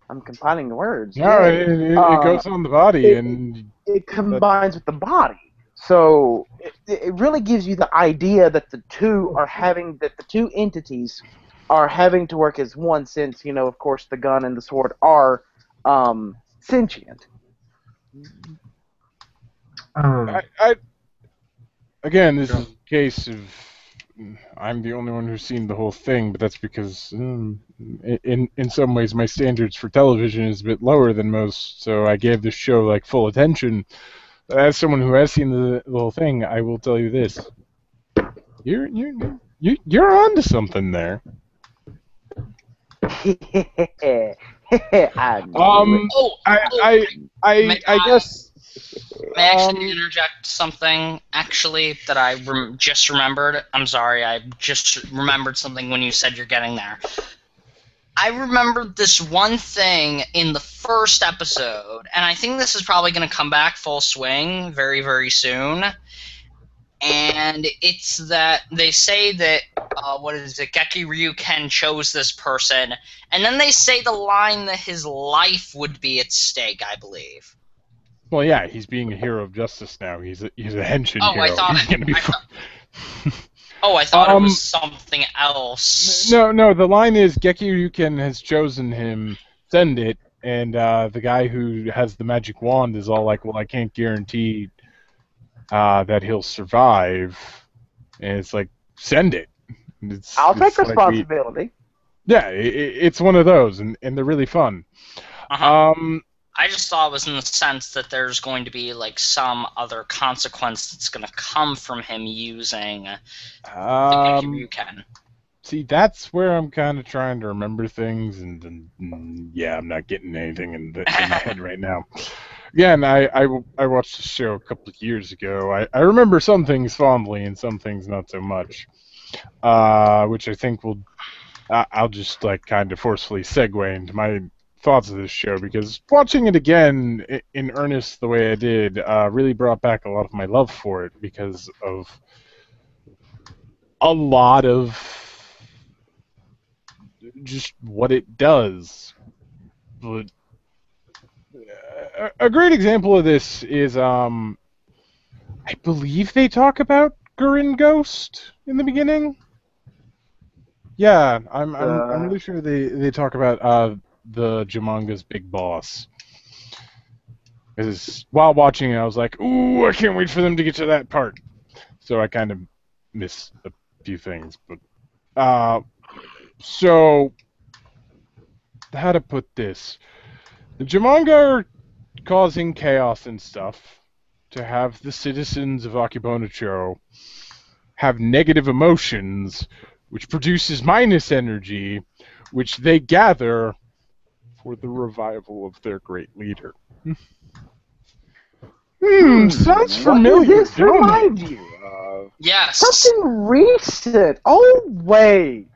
I'm compiling the words. No, it goes on the body, and it combines with the body. So it really gives you the idea that the two entities are having to work as one, since of course the gun and the sword are sentient. Again, this is a case of I'm the only one who's seen the whole thing, but that's because in some ways my standards for television is a bit lower than most, so I gave this show like full attention. But as someone who has seen the whole thing, I will tell you this: you're onto something there. I guess. May I actually interject something, actually, that I just remembered? I'm sorry, I just remembered something when you said you're getting there. I remembered this one thing in the first episode, and I think this is probably going to come back full swing very, very soon. And it's that they say that, Geki Ryuken chose this person, and then they say the line that his life would be at stake, I believe. Well, yeah, he's being a hero of justice now. He's a henshin hero. He's gonna be I thought it was something else. No, the line is Geki Ryuken has chosen him, send it, and the guy who has the magic wand is all like, well, I can't guarantee that he'll survive, and it's like, send it. I'll take responsibility. It's one of those, and they're really fun. I just thought it was in the sense that there's going to be like some other consequence that's going to come from him using the Geki Ryuken. See, that's where I'm kind of trying to remember things, and yeah, I'm not getting anything in my head right now. Again, I watched the show a couple of years ago. I remember some things fondly and some things not so much, which I think I'll just like kind of forcefully segue into my thoughts of this show, because watching it again in earnest the way I did really brought back a lot of my love for it because of a lot of just what it does. But a great example of this is I believe they talk about Gurren Ghost in the beginning. Yeah, I'm really sure they talk about the Jamanga's big boss. Because while watching it, I was like, ooh, I can't wait for them to get to that part. So I kind of miss a few things, but so how to put this? The Jamanga are causing chaos and stuff to have the citizens of Akibonicho have negative emotions, which produces minus energy, which they gather for the revival of their great leader. Sounds familiar. What does this remind you of? Yes. Something recent. Oh, wait.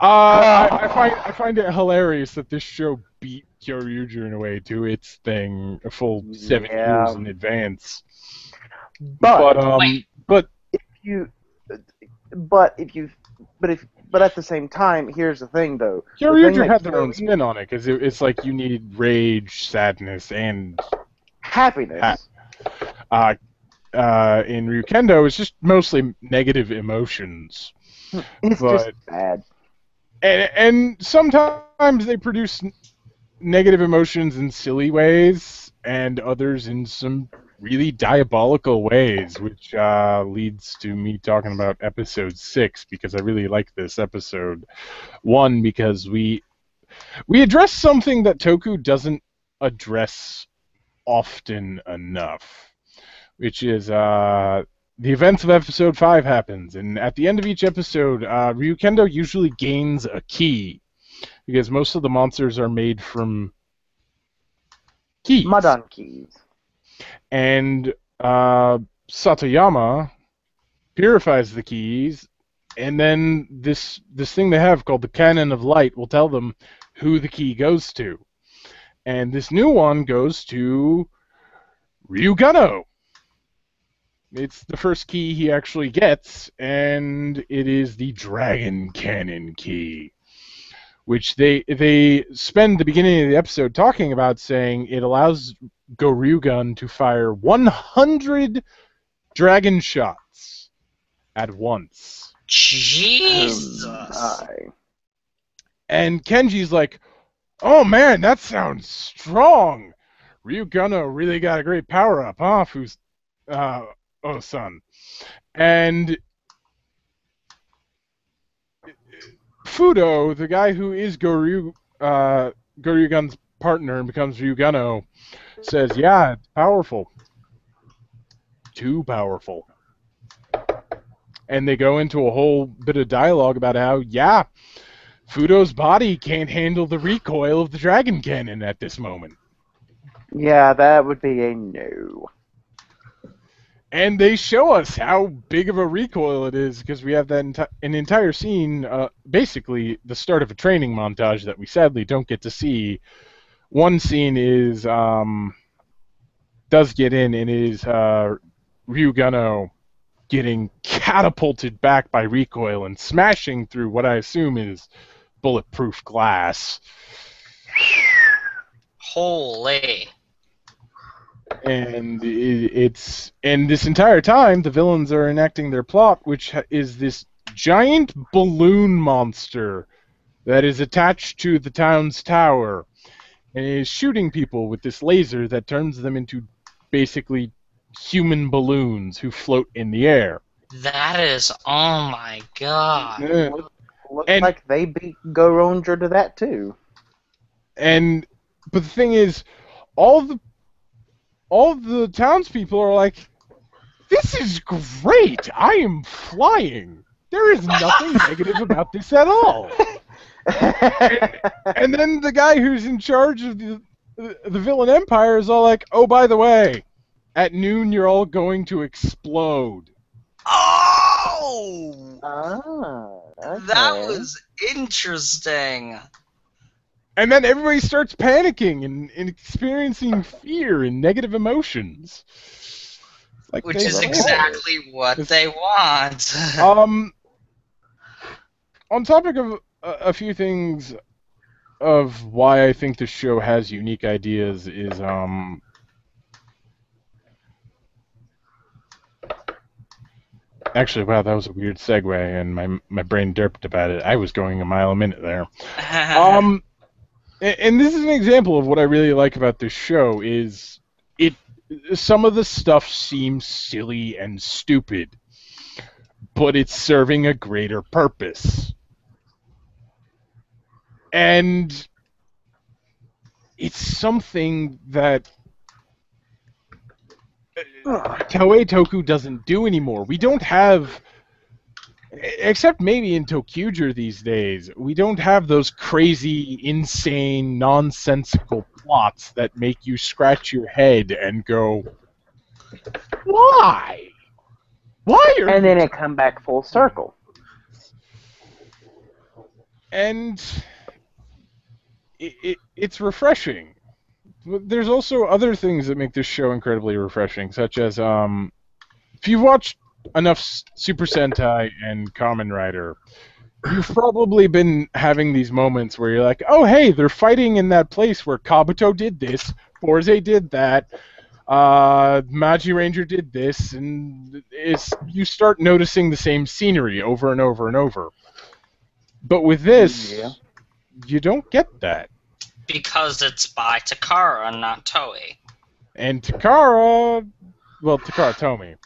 I find it hilarious that this show beat Kyoryuger in a way to its thing a full 7 years in advance. But at the same time, here's the thing, though. Kyoryuger had their own spin on it, because it's like you need rage, sadness, and happiness. In Ryukendo, it's just mostly negative emotions. It's just bad. And sometimes they produce negative emotions in silly ways, and others in some really diabolical ways, which leads to me talking about episode 6, because I really like this episode. One, because we address something that Toku doesn't address often enough, which is the events of episode 5 happens, and at the end of each episode, Ryukendo usually gains a key, because most of the monsters are made from keys. Madan keys. And Satoyama purifies the keys, and then this thing they have called the Cannon of Light will tell them who the key goes to. And this new one goes to Ryugano. It's the first key he actually gets, and it is the Dragon Cannon key, which they spend the beginning of the episode talking about, saying it allows Goryugun to fire 100 dragon shots at once. Jesus! And Kenji's like, oh man, that sounds strong. Ryugano really got a great power-up, huh, son. And Fudo, the guy who is Goryugun's partner and becomes Ryugano, says, yeah, it's powerful. Too powerful. And they go into a whole bit of dialogue about how, yeah, Fudo's body can't handle the recoil of the Dragon Cannon at this moment. Yeah, that would be a no. And they show us how big of a recoil it is, because we have that an entire scene, basically the start of a training montage that we sadly don't get to see. One scene is does get in, and is Ryugano getting catapulted back by recoil and smashing through what I assume is bulletproof glass. Holy. And and this entire time, the villains are enacting their plot, which is this giant balloon monster that is attached to the town's tower, and is shooting people with this laser that turns them into basically human balloons who float in the air. That is, oh my god. Yeah. Looks like they beat Goronja to that too. But the thing is, all the townspeople are like, this is great! I am flying! There is nothing negative about this at all. And then the guy who's in charge of the villain empire is all like, oh, by the way, at noon you're all going to explode. Oh! Okay. That was interesting. And then everybody starts panicking and experiencing fear and negative emotions. Like Which is exactly what they want. On topic of a few things of why I think this show has unique ideas is actually, wow, that was a weird segue, and my brain derped about it. I was going a mile a minute there. And this is an example of what I really like about this show is some of the stuff seems silly and stupid, but it's serving a greater purpose. And it's something that Toei Toku doesn't do anymore. We don't have, except maybe in Tokuger these days, we don't have those crazy, insane, nonsensical plots that make you scratch your head and go, why? Why are And then it come back full circle. And it's refreshing. There's also other things that make this show incredibly refreshing, such as if you've watched enough Super Sentai and Kamen Rider, you've probably been having these moments where you're like, oh, hey, they're fighting in that place where Kabuto did this, Forze did that, Magi Ranger did this, and you start noticing the same scenery over and over and over. But with this, you don't get that. Because it's by Takara, not Toei. And Takara Tomy,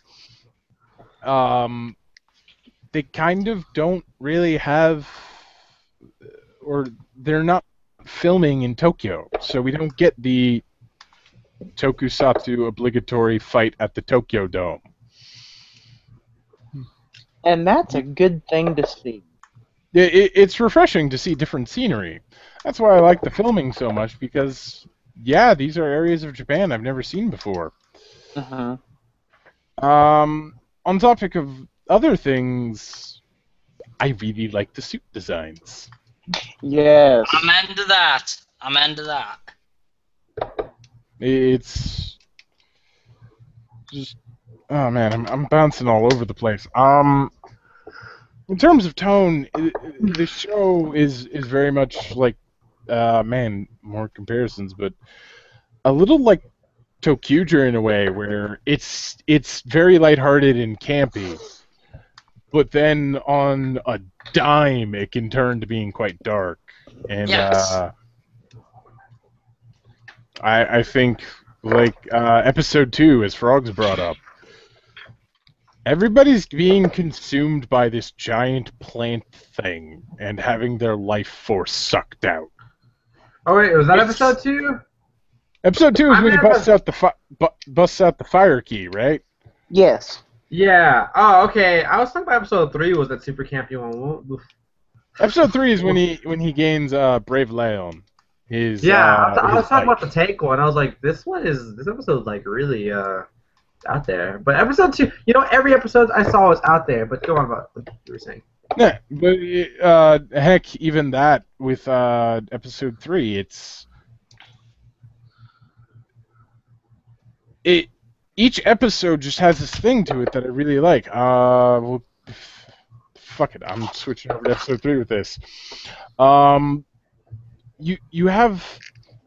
they kind of don't really have, or they're not filming in Tokyo, so we don't get the tokusatsu obligatory fight at the Tokyo Dome. And that's a good thing to see. It's refreshing to see different scenery. That's why I like the filming so much, because, yeah, these are areas of Japan I've never seen before. Uh-huh. On topic of other things, I really like the suit designs. Yes. I'm into that. It's just, oh man, I'm bouncing all over the place. In terms of tone, the show is very much like, more comparisons, but a little like Tokuger in a way, where it's very lighthearted and campy, but then on a dime it can turn to being quite dark. And yes. I think, like episode 2, as Frogs brought up, everybody's being consumed by this giant plant thing and having their life force sucked out. Oh wait, was that episode 2? Episode 2 is when he busts out the fire key, right? Yes. Yeah. Oh, okay. I was talking about episode 3. Was that super campy one? Episode 3 is when he gains Brave Leon. I was talking about the tank one. I was like, this episode's like really out there. But episode 2, every episode I saw was out there. But go on about what you were saying. Yeah, but heck, even that with episode 3, each episode just has this thing to it that I really like. Well, fuck it, I'm switching over to episode 3 with this. You have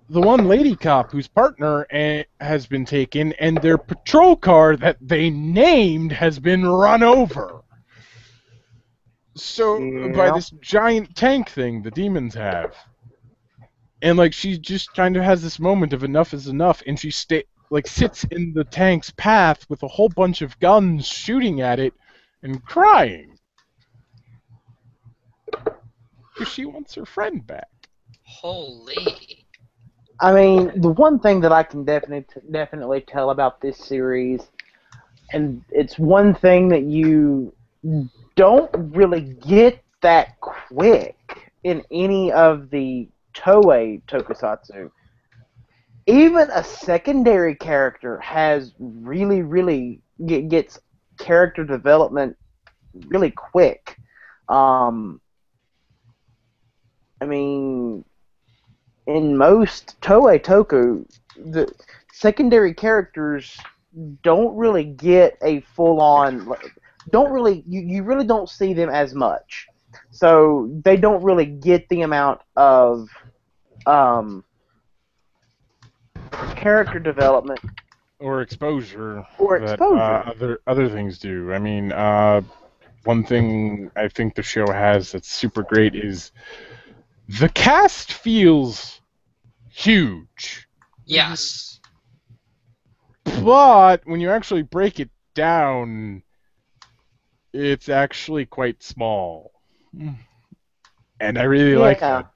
the one lady cop whose partner has been taken, and their patrol car that they named has been run over. So, by this giant tank thing the demons have. And, like, she just kind of has this moment of enough is enough, and she sits in the tank's path with a whole bunch of guns shooting at it and crying. Because she wants her friend back. Holy. I mean, the one thing that I can definitely tell about this series, and it's one thing that don't really get that quick in any of the Toei tokusatsu. Even a secondary character has really gets character development really quick. I mean, in most Toei Toku, the secondary characters don't really get a full-on. Don't really you really don't see them as much, so they don't really get the amount of character development or exposure or that exposure. other things do. I mean, one thing I think the show has that's super great is the cast feels huge. Yes. But when you actually break it down, it's actually quite small. And I really like that.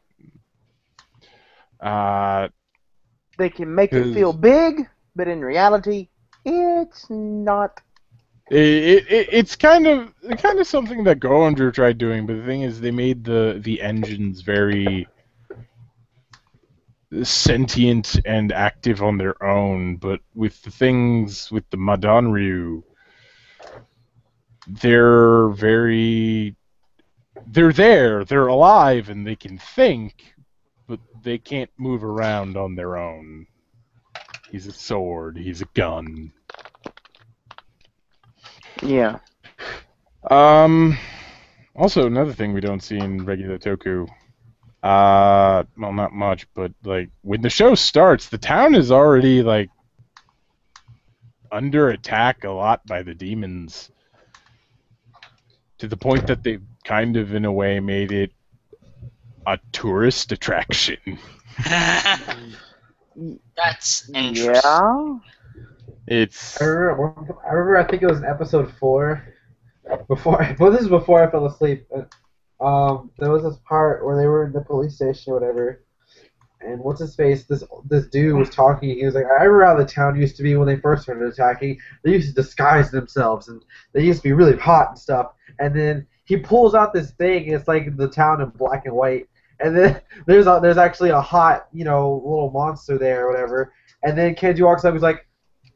They can make it feel big, but in reality, it's not. It's kind of something that Go Under tried doing, but the thing is, they made the engines very sentient and active on their own. But with the things with the Madan Ryu, they're there, they're alive, and they can think, but they can't move around on their own. He's a sword. He's a gun. Yeah. Also, another thing we don't see in regular Toku. Well, not much, but like when the show starts, the town is already like under attack a lot by the demons, to the point that they've kind of, in a way, made it a tourist attraction. That's interesting. Yeah. It's. I remember. I think it was in episode 4. This is before I fell asleep. There was this part where they were in the police station or whatever, and what's his face? This dude was talking. He was like, "I remember how the town used to be when they first started attacking. They used to disguise themselves, and they used to be really hot and stuff." And then he pulls out this thing. And it's like the town in black and white. And then there's actually a hot, little monster there or whatever. And then Kenji walks up. He's like,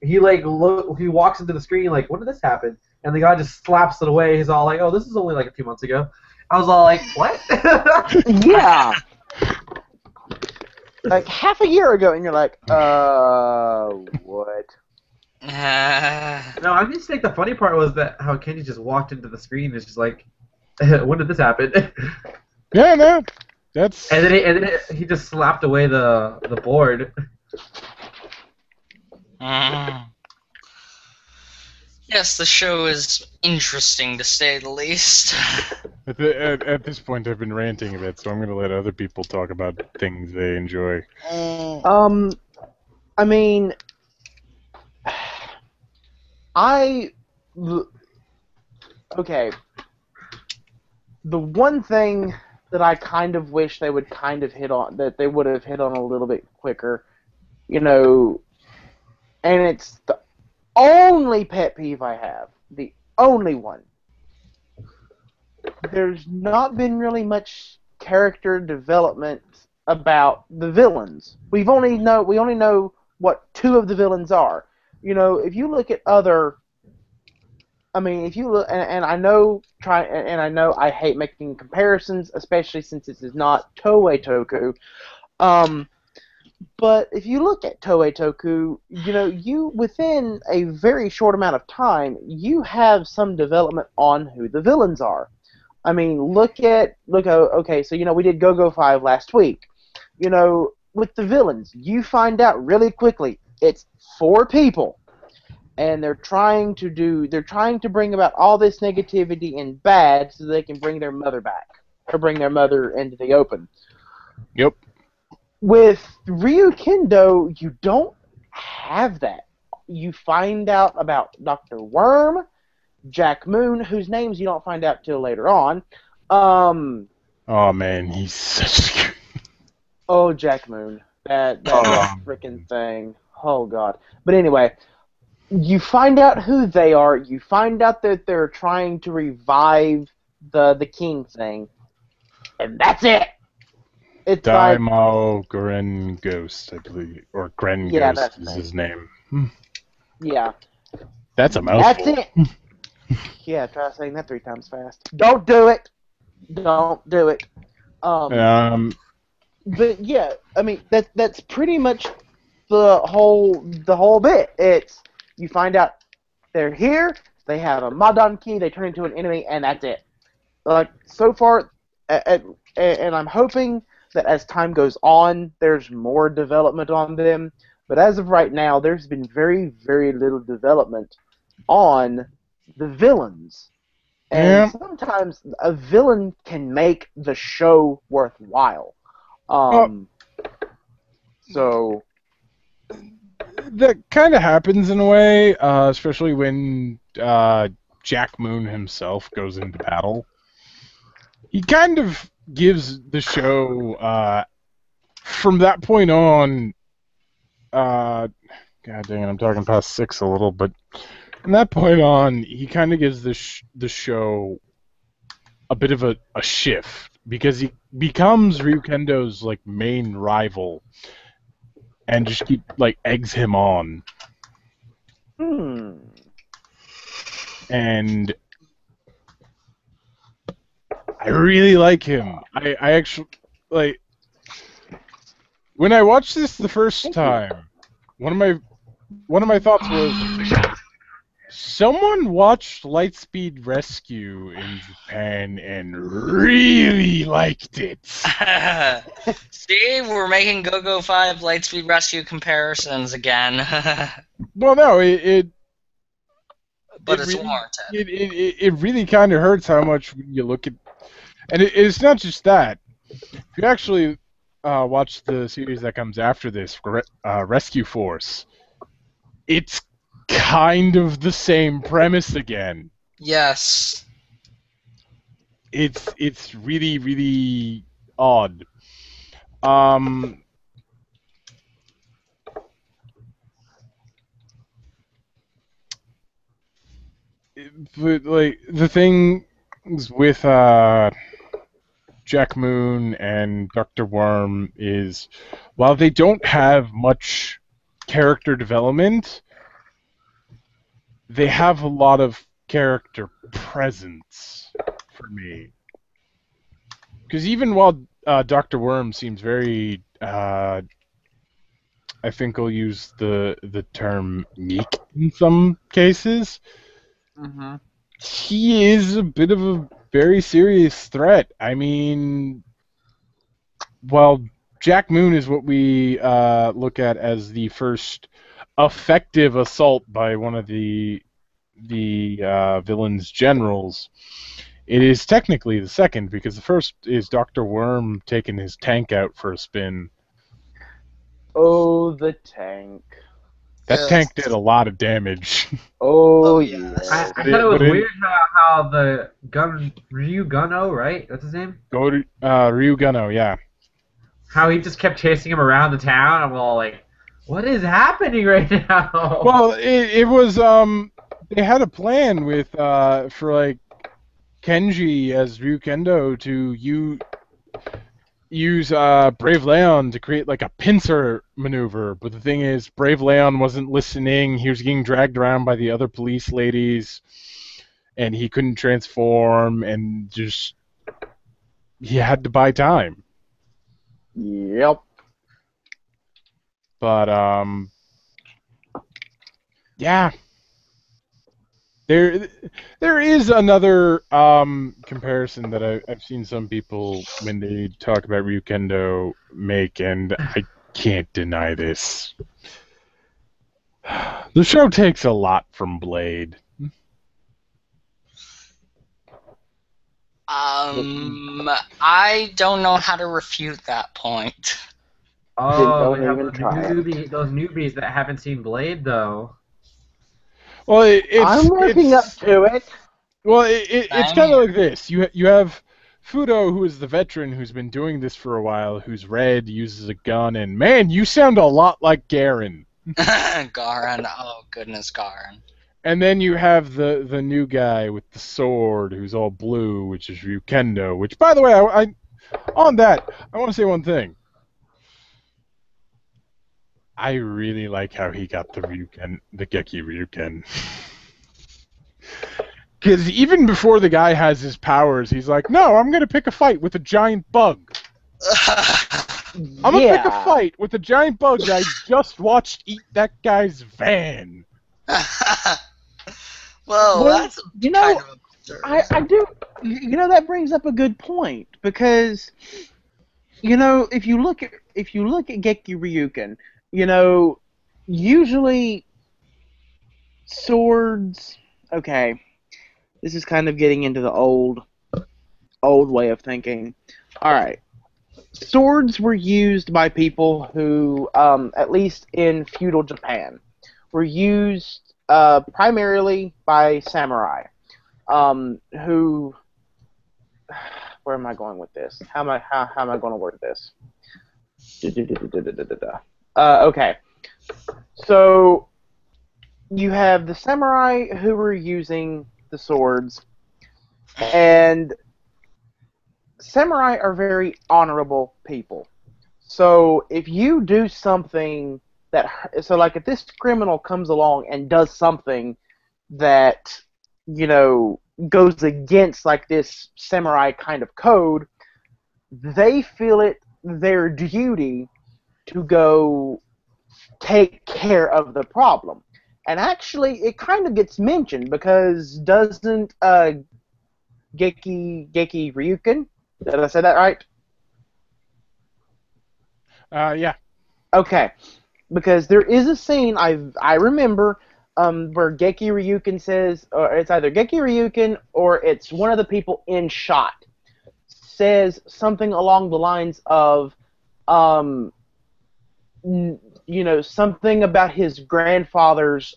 he walks into the screen like, "When did this happen?" And the guy just slaps it away. He's all like, "Oh, this is only like a few months ago." I was all like, "What?" Yeah. Like half a year ago, and you're like, what? No, I just think the funny part was that how Kenji just walked into the screen and is just like, "When did this happen?" Yeah, no, that's. And then he just slapped away the board. Yes, the show is interesting to say the least. At this point, I've been ranting a bit, so I'm going to let other people talk about things they enjoy. I mean, okay. The one thing that I kind of wish they would kind of hit on, that they would have hit on a little bit quicker, and it's the only pet peeve I have, the only one. There's not been really much character development about the villains. We only know what 2 of the villains are. If you look at other, if you look, and I know I hate making comparisons, especially since this is not Toei Toku. But if you look at Toei Toku, you within a very short amount of time, you have some development on who the villains are. Okay, so we did Go-Go 5 last week. With the villains, you find out really quickly it's 4 people, and they're trying to bring about all this negativity and bad so they can bring their mother back, or bring their mother into the open. Yep. With Ryukendo, you don't have that. You find out about Dr. Worm, Jack Moon, whose names you don't find out till later on. Oh man, he's such a. Oh, Jack Moon, that freaking thing. Oh god. But anyway, you find out who they are. You find out that they're trying to revive the king thing, and that's it. It's like, Daimao Gren Ghost, I believe, or Gren Yeah, Ghost that's is the his name. yeah, That's a that's mouthful. it. Yeah, try saying that 3 times fast. Don't do it. Don't do it. But yeah, I mean that's pretty much the whole bit. It's you find out they're here, they have a Madan key, they turn into an enemy, and that's it. Like so far, and I'm hoping that as time goes on, there's more development on them. But as of right now, there's been very, very little development on the villains. And Yeah. sometimes a villain can make the show worthwhile. So That kind of happens in a way, especially when Jack Moon himself goes into battle. He kind of gives the show, from that point on, God dang it, I'm talking past 6 a little, but from that point on, he kind of gives the show a bit of a shift, because he becomes Ryukendo's like main rival, and just eggs him on. And I really like him. I actually like when I watched this the first time. One of my thoughts was, someone watched Lightspeed Rescue in Japan and really liked it. See, we're making Go-Go 5 Lightspeed Rescue comparisons again. Well, no, but it's warranted. It really kind of hurts how much you look at, and it's not just that. If you actually watch the series that comes after this, Rescue Force, it's kind of the same premise again. Yes. It's really, really odd. But like the thing with Jack Moon and Dr. Worm is, while they don't have much character development, they have a lot of character presence for me. Because even while Dr. Worm seems very, I think I'll use the term meek in some cases, he is a bit of a very serious threat. I mean, while Jack Moon is what we look at as the first effective assault by one of the villain's generals, it is technically the second, because the first is Dr. Worm taking his tank out for a spin. Oh, the tank. That tank did a lot of damage. Oh, yeah. I thought it was weird how the Ryuguno, right? That's his name? Ryuguno, yeah. How he just kept chasing him around the town. I'm all like, what is happening right now? Well, it was, they had a plan with, for like, Kenji as Ryukendo to use Brave Leon to create like a pincer maneuver, but the thing is, Brave Leon wasn't listening. He was getting dragged around by the other police ladies, and he couldn't transform, and just he had to buy time. Yep. But yeah. There is another comparison that I've seen some people, when they talk about Ryukendo, make, and I can't deny this. The show takes a lot from Blade. I don't know how to refute that point. Oh, we have those newbies that haven't seen Blade, though. Well, I'm working up to it. Well, it's kind of like this. You have Fudo, who is the veteran, who's been doing this for a while, who's red, uses a gun, and man, you sound a lot like Garen. Garen. Oh goodness, Garen. And then you have the new guy with the sword who's all blue, which is Ryukendo. Which, by the way, on that, I want to say one thing. I really like how he got the Geki Ryuken. Because even before the guy has his powers, he's like, no, I'm going to pick a fight with a giant bug. I'm going to pick a fight with a giant bug that I just watched eat that guy's van. Well, that's kind of absurd. I do. That brings up a good point because, if you look at Geki Ryuken, usually swords. Okay, this is kind of getting into the old way of thinking. All right, swords were used by people who, at least in feudal Japan, were used primarily by samurai, who. Where am I going with this? How am I going to word this? Okay, so you have the samurai who were using the swords, and samurai are very honorable people. So if you do something like if this criminal comes along and does something that, goes against like this samurai kind of code, they feel it their duty to go take care of the problem. And actually, it kind of gets mentioned because doesn't Geki Ryuken? Did I say that right? Yeah. Okay, because there is a scene I remember where Geki Ryuken says, or it's either Geki Ryuken or it's one of the people in shot says something along the lines of, something about his grandfather's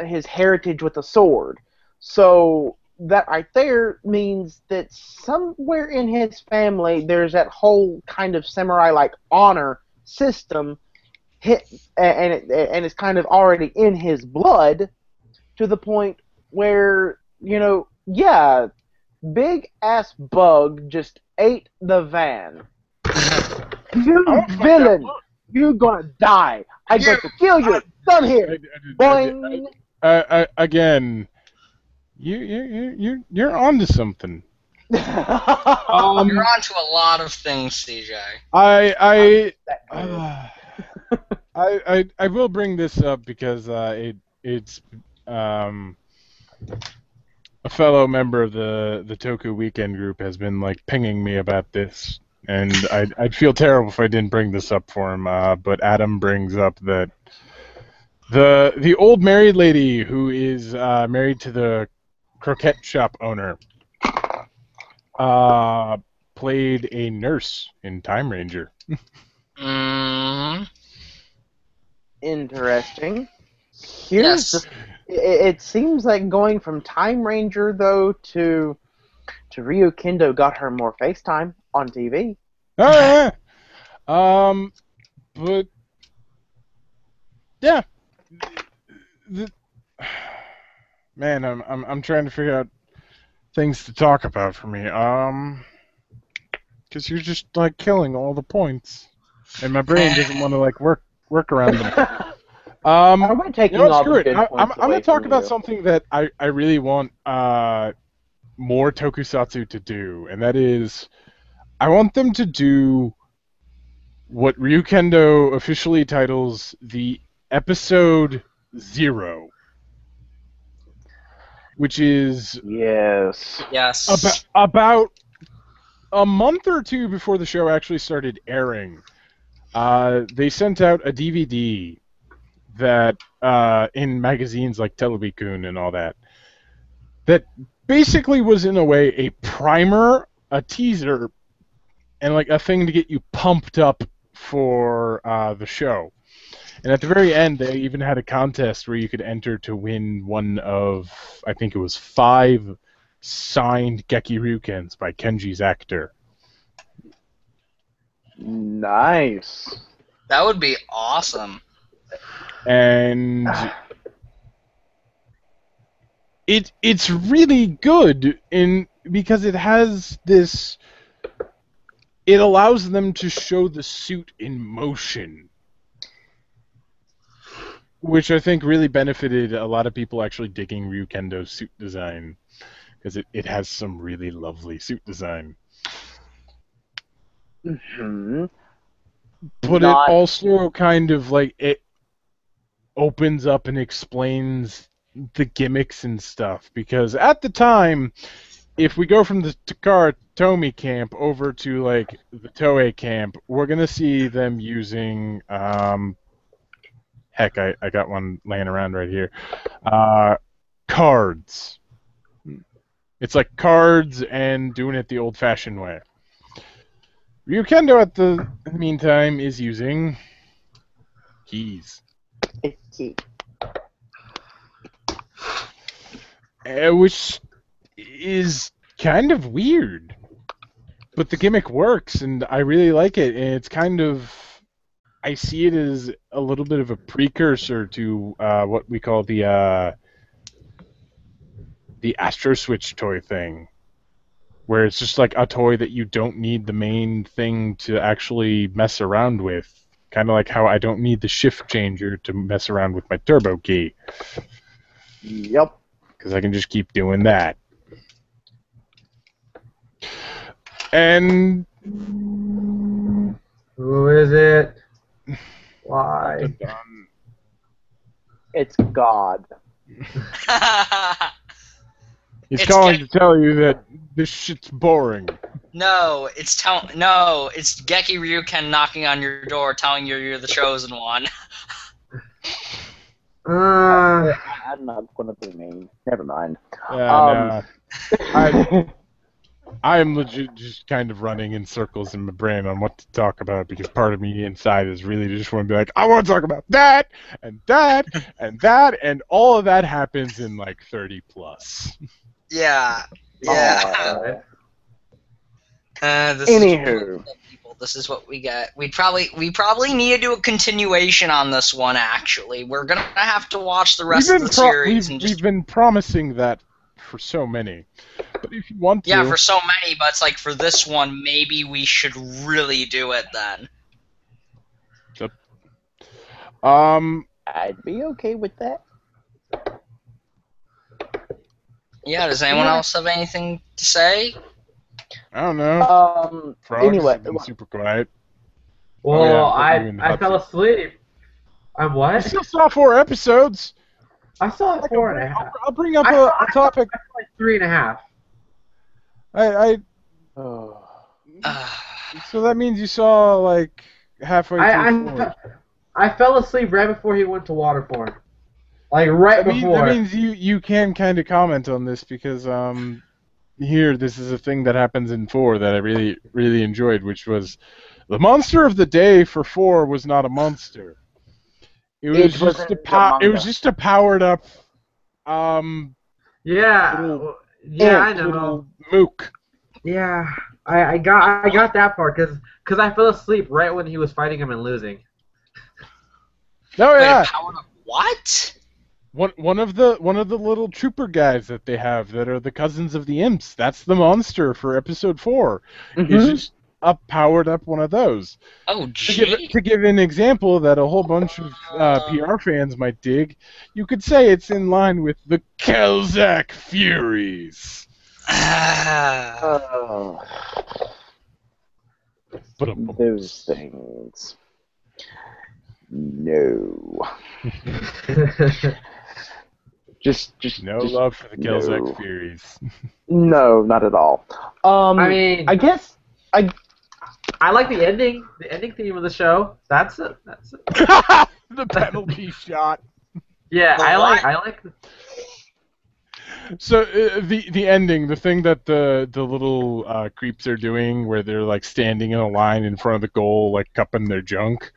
his heritage with a sword. So that right there means that somewhere in his family there's that whole kind of samurai-like honor system, and it's kind of already in his blood, to the point where, big ass bug just ate the van. You villain! You're gonna die! I'm going to kill you! Come here! Boing! Again, you're onto something. You're onto a lot of things, CJ. I will bring this up because it's a fellow member of the Toku Weekend group has been like pinging me about this, and I'd feel terrible if I didn't bring this up for him. But Adam brings up that the old married lady who is married to the croquette shop owner played a nurse in Time Ranger. Interesting. Yes. It seems like going from Time Ranger though to Ryukendo got her more FaceTime on TV. Oh yeah. But yeah. Man, I'm trying to figure out things to talk about for me. Because you're just like killing all the points, and my brain doesn't want to like work around them. Are we taking all screw the it. good I'm points going away to talk from about you? something that I really want more tokusatsu to do, and that is I want them to do what Ryukendo officially titles the Episode 0, which is Yes. about a month or two before the show actually started airing. They sent out a DVD that in magazines like Telebikun and all that basically was in a way a primer, a teaser, and like a thing to get you pumped up for the show. And at the very end, they even had a contest where you could enter to win one of, I think it was 5 signed Geki Ryukens by Kenji's actor. Nice. That would be awesome. and it's really good because it has this. It allows them to show the suit in motion, which I think really benefited a lot of people actually digging Ryukendo's suit design, because it has some really lovely suit design. Mm-hmm. But it also kind of like it opens up and explains the gimmicks and stuff, because at the time, if we go from the Takara Tomy camp over to like the Toei camp, we're gonna see them using heck, I got one laying around right here. Cards. It's like cards and doing it the old-fashioned way. Ryukendo at the meantime is using keys. Which is kind of weird, but the gimmick works, and I really like it. And it's kind of, I see it as a little bit of a precursor to what we call the Astro Switch toy thing, where it's just like a toy that you don't need the main thing to actually mess around with. Kind of like how I don't need the shift changer to mess around with my turbo key. Yep. Because I can just keep doing that. And Who is it? Why? It's God. He's calling to tell you that this shit's boring. No, it's Geki Ryuken knocking on your door, telling you you're the chosen one. I'm not gonna be mean. Never mind. I am legit just kind of running in circles in my brain on what to talk about, because part of me inside is really just want to be like, I want to talk about that and that and that, and all of that happens in like 30 plus. Yeah. Anywho, this is what we get. We probably need to do a continuation on this one. Actually, we're gonna have to watch the rest of the series. We've been promising that for so many, but if you want to, yeah, for so many. But it's like for this one, maybe we should really do it then. I'd be okay with that. Yeah. Does anyone else have anything to say? I don't know. Frogs Anyway, have been super quiet. Well, I fell asleep. I'm what? I still saw 4 episodes. I saw 4.5. I'll bring up a topic. I saw like 3.5. So that means you saw like halfway through. I fell asleep right before he went to water form. Like right before. That means you can kind of comment on this, because here, this is a thing that happens in 4 that I really, really enjoyed, which was the monster of the day for 4 was not a monster. It was just a powered up yeah, I know. Little mook. Yeah, I got that part because I fell asleep right when he was fighting him and losing. Oh yeah. Wait, powered up what? One of the little trooper guys that they have that are the cousins of the imps. That's the monster for episode 4. Mm-hmm. It's just a powered up one of those. Oh, gee. To give an example that a whole bunch of PR fans might dig, you could say it's in line with the Kelzak Furies. Those things. No. Just love for the Kelzak Furies. No, not at all. I mean, I guess I like the ending theme of the show. That's it. The penalty shot. Yeah, I like. So the ending, the thing that the little creeps are doing, where they're like standing in a line in front of the goal, like cupping their junk.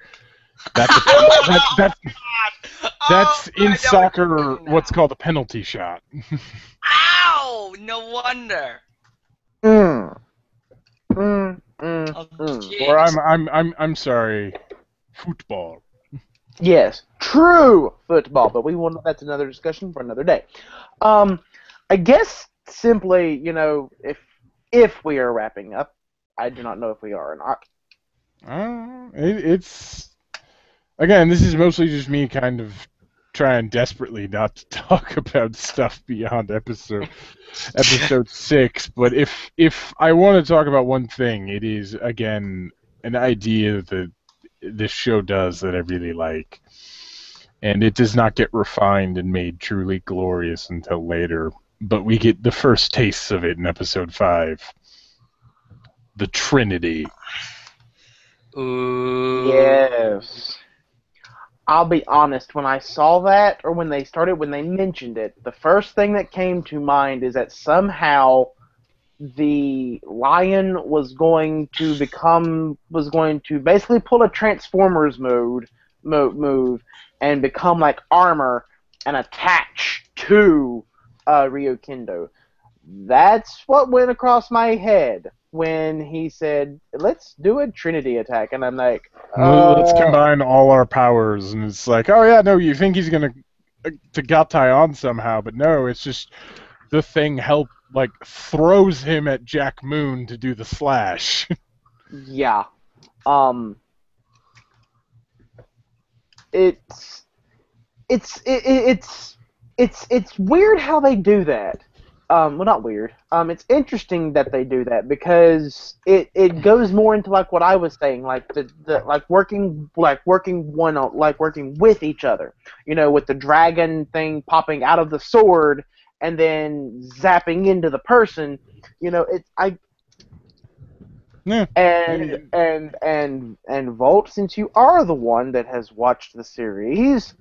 That's in soccer what's called a penalty shot. Ow! No wonder. Or I'm sorry, football. Yes, true football, but that's another discussion for another day. I guess simply, if we are wrapping up, I do not know if we are or not. It's again, this is mostly just me kind of trying desperately not to talk about stuff beyond episode 6. But if I want to talk about one thing, it is again an idea that this show does that I really like, and it does not get refined and made truly glorious until later. But we get the first tastes of it in episode 5. The Trinity. Ooh. Yes. I'll be honest, when I saw that, or when they mentioned it, the first thing that came to mind is that somehow the lion was going to basically pull a Transformers move and become like armor and attach to Ryukendo. That's what went across my head when he said, "Let's do a Trinity attack," and I'm like, Let's combine all our powers, and it's like, oh yeah, no, you think he's gonna to Gatai on somehow, but no, it's just the thing throws him at Jack Moon to do the slash. Yeah. It's weird how they do that. Well, not weird. It's interesting that they do that because it goes more into like what I was saying, like working with each other. With the dragon thing popping out of the sword and then zapping into the person. Yeah. And Volt, since you are the one that has watched the series,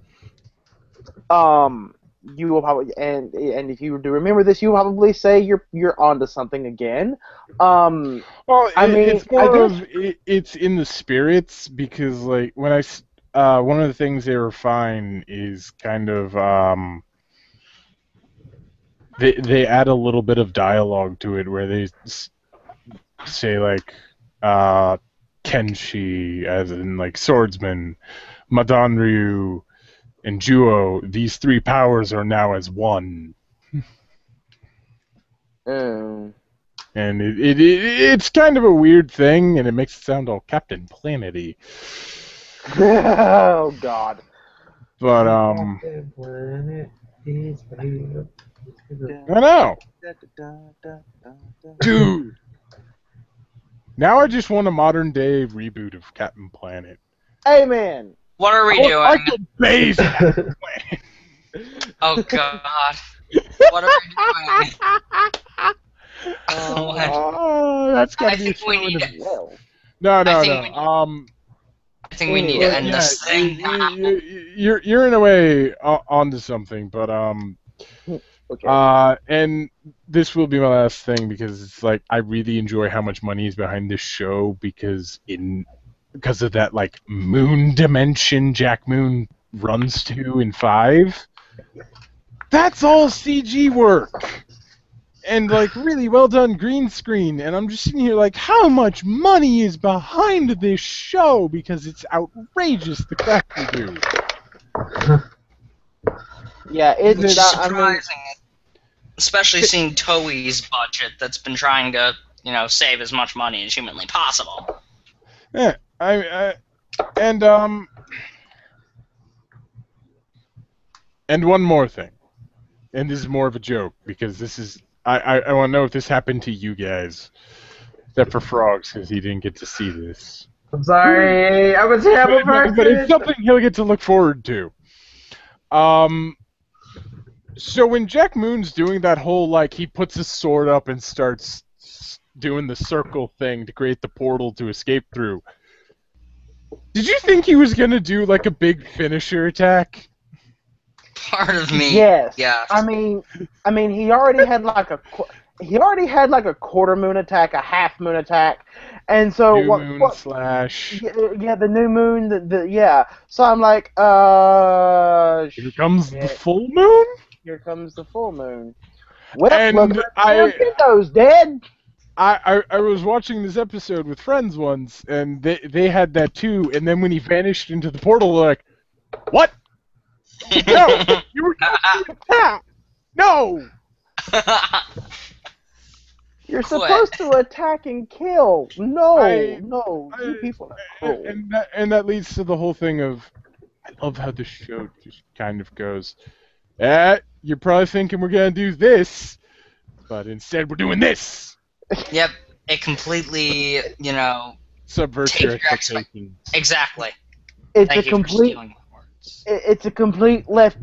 you will probably and if you do remember this, you will probably say you're onto something again. Well, it's more of it's in the spirits because like when one of the things they refine is kind of they add a little bit of dialogue to it where they say like Kenshi as in like swordsman, Madan Ryu, and Juo, these 3 powers are now as one. And it's kind of a weird thing, and it makes it sound all Captain Planet-y. Oh God. But Captain Planet is real. I know, dude. Now I just want a modern day reboot of Captain Planet. Amen. What are we doing? Like a base Captain Planet. Oh God. What are we doing? Oh, that's gotta be a show in a... No. I think we need to end this thing. You're in a way onto something, but Okay. and this will be my last thing because it's like I really enjoy how much money is behind this show because of that like moon dimension Jack Moon runs to in 5. That's all CG work. And like really well done green screen, and I'm just sitting here like, how much money is behind this show? Because it's outrageous the crap we do. Yeah, it's Which is surprising, especially seeing Toei's budget that's been trying to, save as much money as humanly possible. Yeah, and one more thing, and this is more of a joke because this is. I want to know if this happened to you guys, except for Frogs, because he didn't get to see this. I'm sorry, I'm a terrible person. But it's something he'll get to look forward to. So when Jack Moon's doing that whole, like, he puts his sword up and starts doing the circle thing to create the portal to escape through, did you think he was going to do, like, a big finisher attack? Part of me. Yes. Yeah. I mean, he already had like a quarter moon attack, a half moon attack, and so New moon slash. Yeah, the new moon. Yeah. So I'm like, Here comes the full moon. Here comes the full moon. Well, and Ryukendo's dead. I was watching this episode with friends once, and they had that too. And then when he vanished into the portal, they're like, What? No! You were going to attack! No! You're Quit. supposed to attack and kill. No, I- you people are cruel. And that leads to the whole thing of, I love how the show just kind of goes, you're probably thinking we're going to do this, but instead we're doing this. Yep, it completely, Subverts Take your your expectations. exactly. It's Thank a you for complete. stealing my words.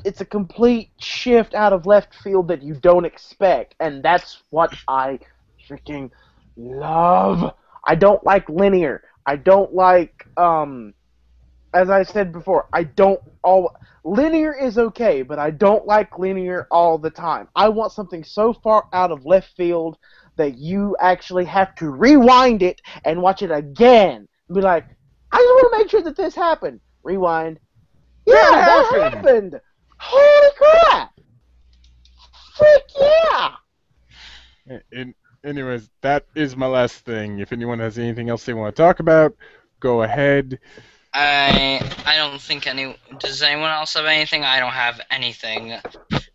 It's a complete shift out of left field that you don't expect, and that's what I freaking love. I don't like linear. I don't like as I said before, linear is okay, but I don't like linear all the time. I want something so far out of left field that you actually have to rewind it and watch it again. And be like, I just want to make sure that this happened. Rewind. Yeah, that happened. Holy crap! Frick yeah! Anyways, that is my last thing. If anyone has anything else they want to talk about, go ahead. I don't think does anyone else have anything? I don't have anything.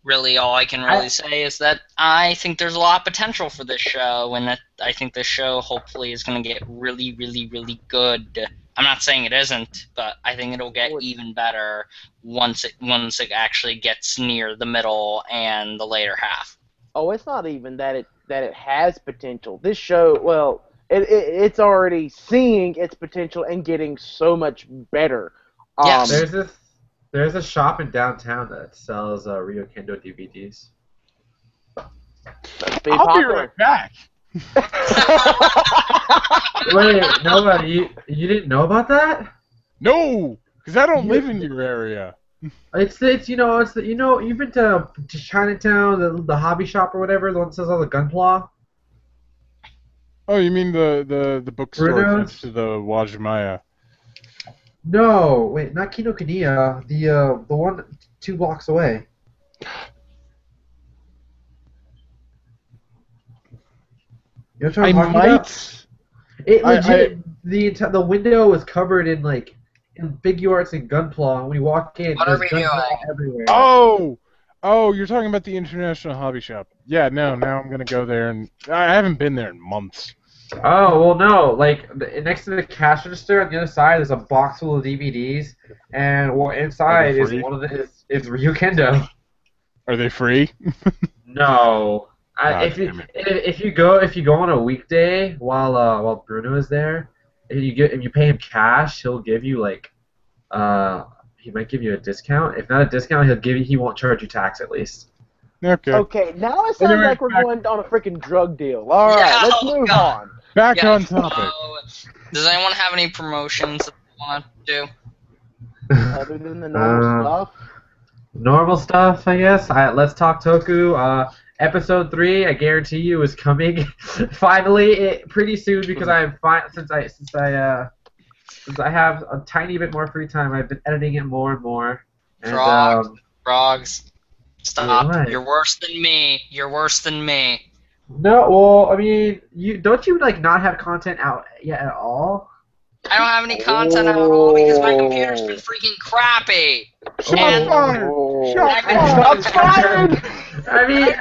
Really, all I can really say is that I think there's a lot of potential for this show, and that I think this show hopefully is going to get really, really, really good. I'm not saying it isn't, but I think it'll get even better once it actually gets near the middle and the later half. Oh, it's not even that it has potential. This show, well, it's already seeing its potential and getting so much better. Yes. There's a shop in downtown that sells Ryukendo DVDs. I'll be right back. Wait, no, you didn't know about that? No, because I don't live in your area. You've been to Chinatown, the hobby shop or whatever, the one that sells all the Gunpla? Oh, you mean the bookstore Bruno's? next to the Wajimaya? No, wait, not Kinokuniya. The one 2 blocks away. You know what I'm talking about? It legit. The window was covered in Big Arts and Gunpla. When you walk in, What are there's we Gunpla doing? everywhere. Oh, you're talking about the International Hobby Shop. Yeah, now I'm gonna go there, and I haven't been there in months. Oh, well, no. Next to the cash register on the other side, there's a box full of DVDs, and inside is free? one of the is Ryukendo. Are they free? No. Damn it. If you go on a weekday while Bruno is there, if you pay him cash, he'll give you he might give you a discount. If not a discount, he won't charge you tax at least. Okay. Okay, now it sounds like we're going on a freaking drug deal. All right, let's move on. Back on topic. Does anyone have any promotions that they want to do? Other than the normal stuff. Normal stuff, I guess. Let's talk Toku. Episode 3, I guarantee you, is coming finally pretty soon because since I have a tiny bit more free time, I've been editing it more and more. And, Frogs. Stop. What? You're worse than me. You're worse than me. No, well, I mean, don't you not have content out yet at all? I don't have any content at all because my computer's been freaking crappy. Shots fired! Shots fired! I mean,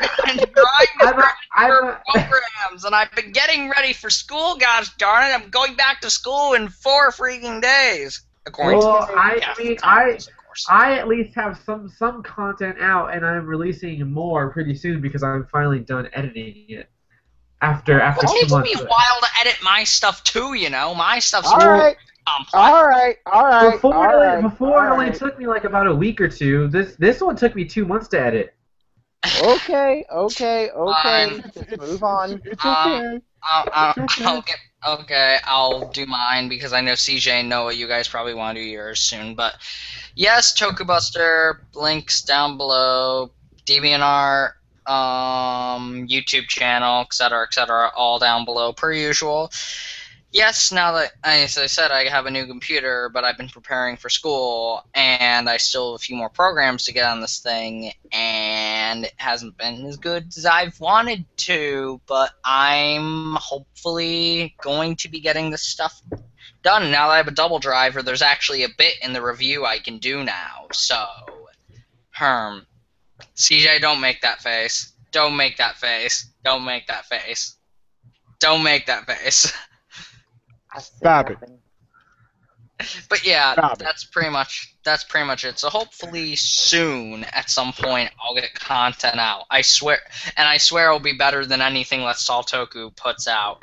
I'm programs, and I've been getting ready for school. Gosh darn it! I'm going back to school in 4 freaking days. According to I at least have some content out, and I'm releasing more pretty soon because I'm finally done editing it. After 2 months. It takes me a while to edit my stuff too. My stuff's All right. complex. All right. Before it only took me about a week or 2. This one took me 2 months to edit. Okay. Let's move on. It's okay. I'll do mine because I know CJ and Noah, you guys probably want to do yours soon. But yes, Toku Buster, links down below, DeviantArt, YouTube channel, etc., all down below per usual. Yes, now that, as I said, I have a new computer, but I've been preparing for school, and I still have a few more programs to get on this thing, and it hasn't been as good as I've wanted to, but I'm hopefully going to be getting this stuff done. Now that I have a double driver, there's actually a bit in the review I can do now. So, CJ, don't make that face. Don't make that face. Don't make that face. Don't make that face. Stop it. But yeah, Stop it. that's pretty much it. So hopefully soon, at some point, I'll get content out. I swear it'll be better than anything Let's Talk Toku puts out.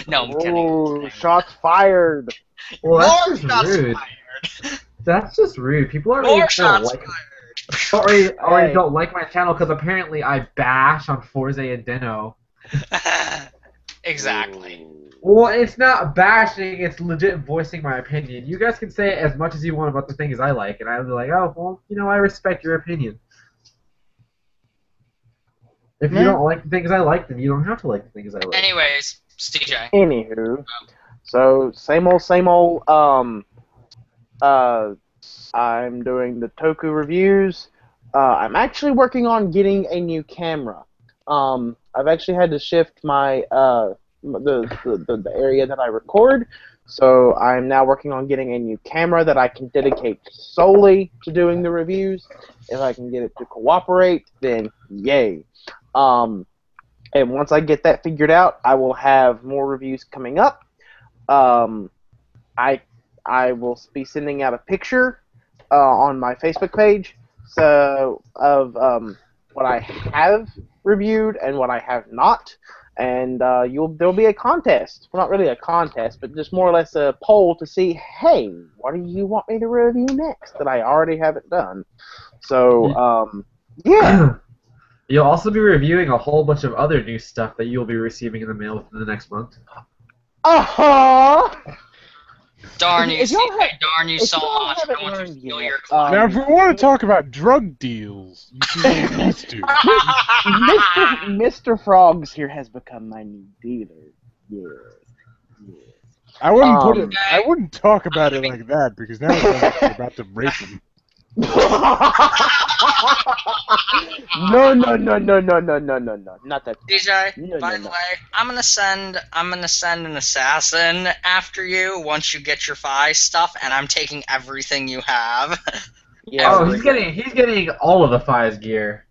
No, I'm kidding. Ooh, shots fired. Well, that's More just shots rude. fired. That's just rude. People aren't More really shots like fired. already Hey. don't like my channel because apparently I bash on Forza and Dino. Exactly. Well, it's not bashing, it's legit voicing my opinion. You guys can say as much as you want about the things I like, and I'll be like, oh, well, you know, I respect your opinion. If you don't like the things I like, then you don't have to like the things I like. Anyways, CJ. Anywho, so same old. I'm doing the Toku reviews. I'm actually working on getting a new camera. I've actually had to shift my the area that I record, so I'm now working on getting a new camera that I can dedicate solely to doing the reviews. If I can get it to cooperate, then yay. And once I get that figured out, I will have more reviews coming up. I will be sending out a picture on my Facebook page of what I have reviewed and what I have not, and there'll be a contest. Well, not really a contest, but just more or less a poll to see, hey, what do you want me to review next that I already haven't done? So, yeah. You'll also be reviewing a whole bunch of other new stuff that you'll be receiving in the mail within the next month. Uh-huh. Darn you, If y'all CJ. have- Darn you if so y'all much. haven't I want to learned steal yet, your clock. Now, if we want to talk about drug deals, you can let's do. Mr. Frogs here has become my new dealer. Yes. I wouldn't put it. Okay. I wouldn't talk about it like that because now it sounds like you're about to rape him. No, not that. DJ, No, by no, the no. way, I'm gonna send an assassin after you once you get your Fi stuff, and I'm taking everything you have. Yeah. Oh, he's getting all of the Fi's gear.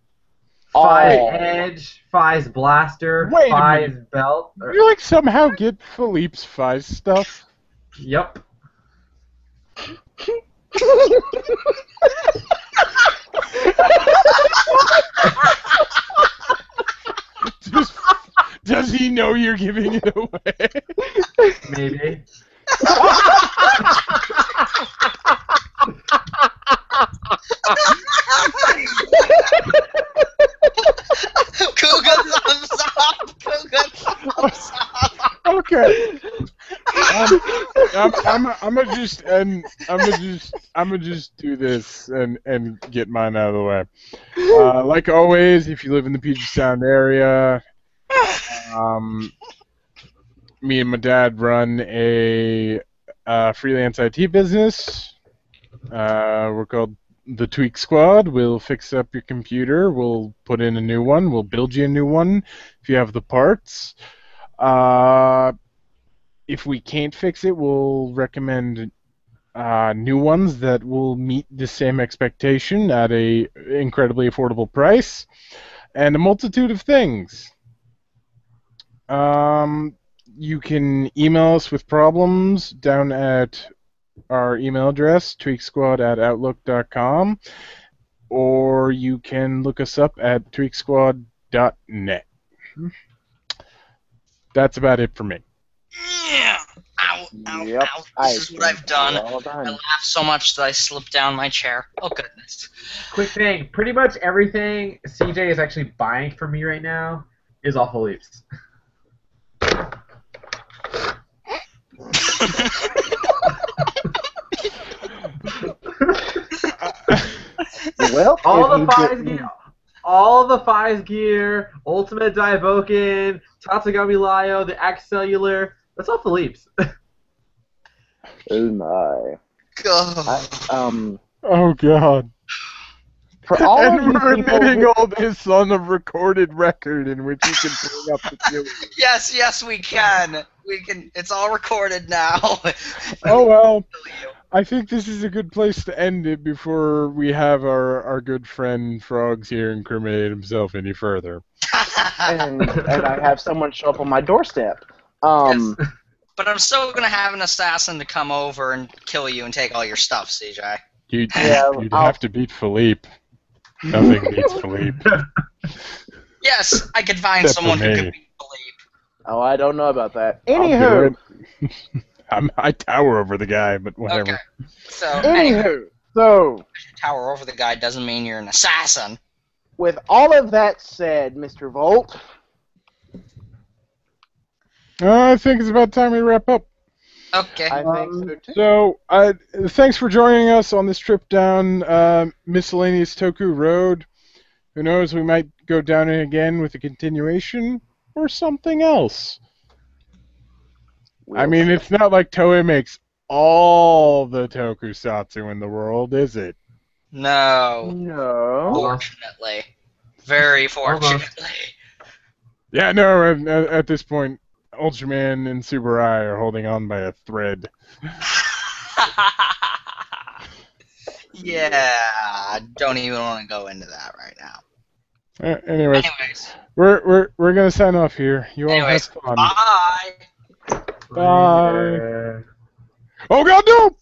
Oh. Fi's Edge, Fi's Blaster, Wait a Fi's minute. Belt. You like somehow get Philippe's Five stuff? Yep. Does he know you're giving it away? Maybe. Cougar thumbs up! Cougar thumbs up! Okay. I'm gonna just do this and get mine out of the way. Like always, if you live in the Puget Sound area, me and my dad run a freelance IT business. We're called the Tweaksquad. We'll fix up your computer. We'll put in a new one. We'll build you a new one if you have the parts. If we can't fix it, we'll recommend new ones that will meet the same expectation at a incredibly affordable price, and a multitude of things. You can email us with problems down at our email address, tweaksquad@outlook.com, or you can look us up at tweaksquad.net. That's about it for me. Yeah. Ow, ow, Yep, ow. This is what I've done. Well I done. laughed so much that I slipped down my chair. Oh, goodness. Quick thing. Pretty much everything CJ is actually buying for me right now is all Philippe's. Well, all if the you Fi's didn't- gear, all the Fi's gear, Ultimate Daiboken, Tatsugami Lyo, the X Cellular. That's all Philippe's. Oh my. God. Oh God. For all And of you we're people admitting who- all this on a recorded record in which you can bring up the feeling. Yes, we can. We can. It's all recorded now. Oh well, I think this is a good place to end it before we have our good friend Frogs here incriminate himself any further. and I have someone show up on my doorstep. Yes. But I'm still gonna have an assassin to come over and kill you and take all your stuff, CJ. You'd I'll- have to beat Philippe. Nothing beats Philippe. Yes, I could find Except for someone who me. could beat Philippe. Oh, I don't know about that. I'll Anywho, do it. I tower over the guy, but whatever. Okay. So, anyway, anywho, so tower over the guy doesn't mean you're an assassin. with all of that said, Mr. Volt, I think it's about time we wrap up. Okay. I think so too. So, thanks for joining us on this trip down miscellaneous Toku Road. Who knows, we might go down it again with a continuation or something else. I mean, it's not like Toei makes all the tokusatsu in the world, is it? No. No. Fortunately. Very fortunately. Yeah, no, at this point, Ultraman and Subarai are holding on by a thread. Yeah, don't even want to go into that right now. Anyways, Anyways, we're gonna sign off here. You all have fun. bye. Bye. Oh God, no!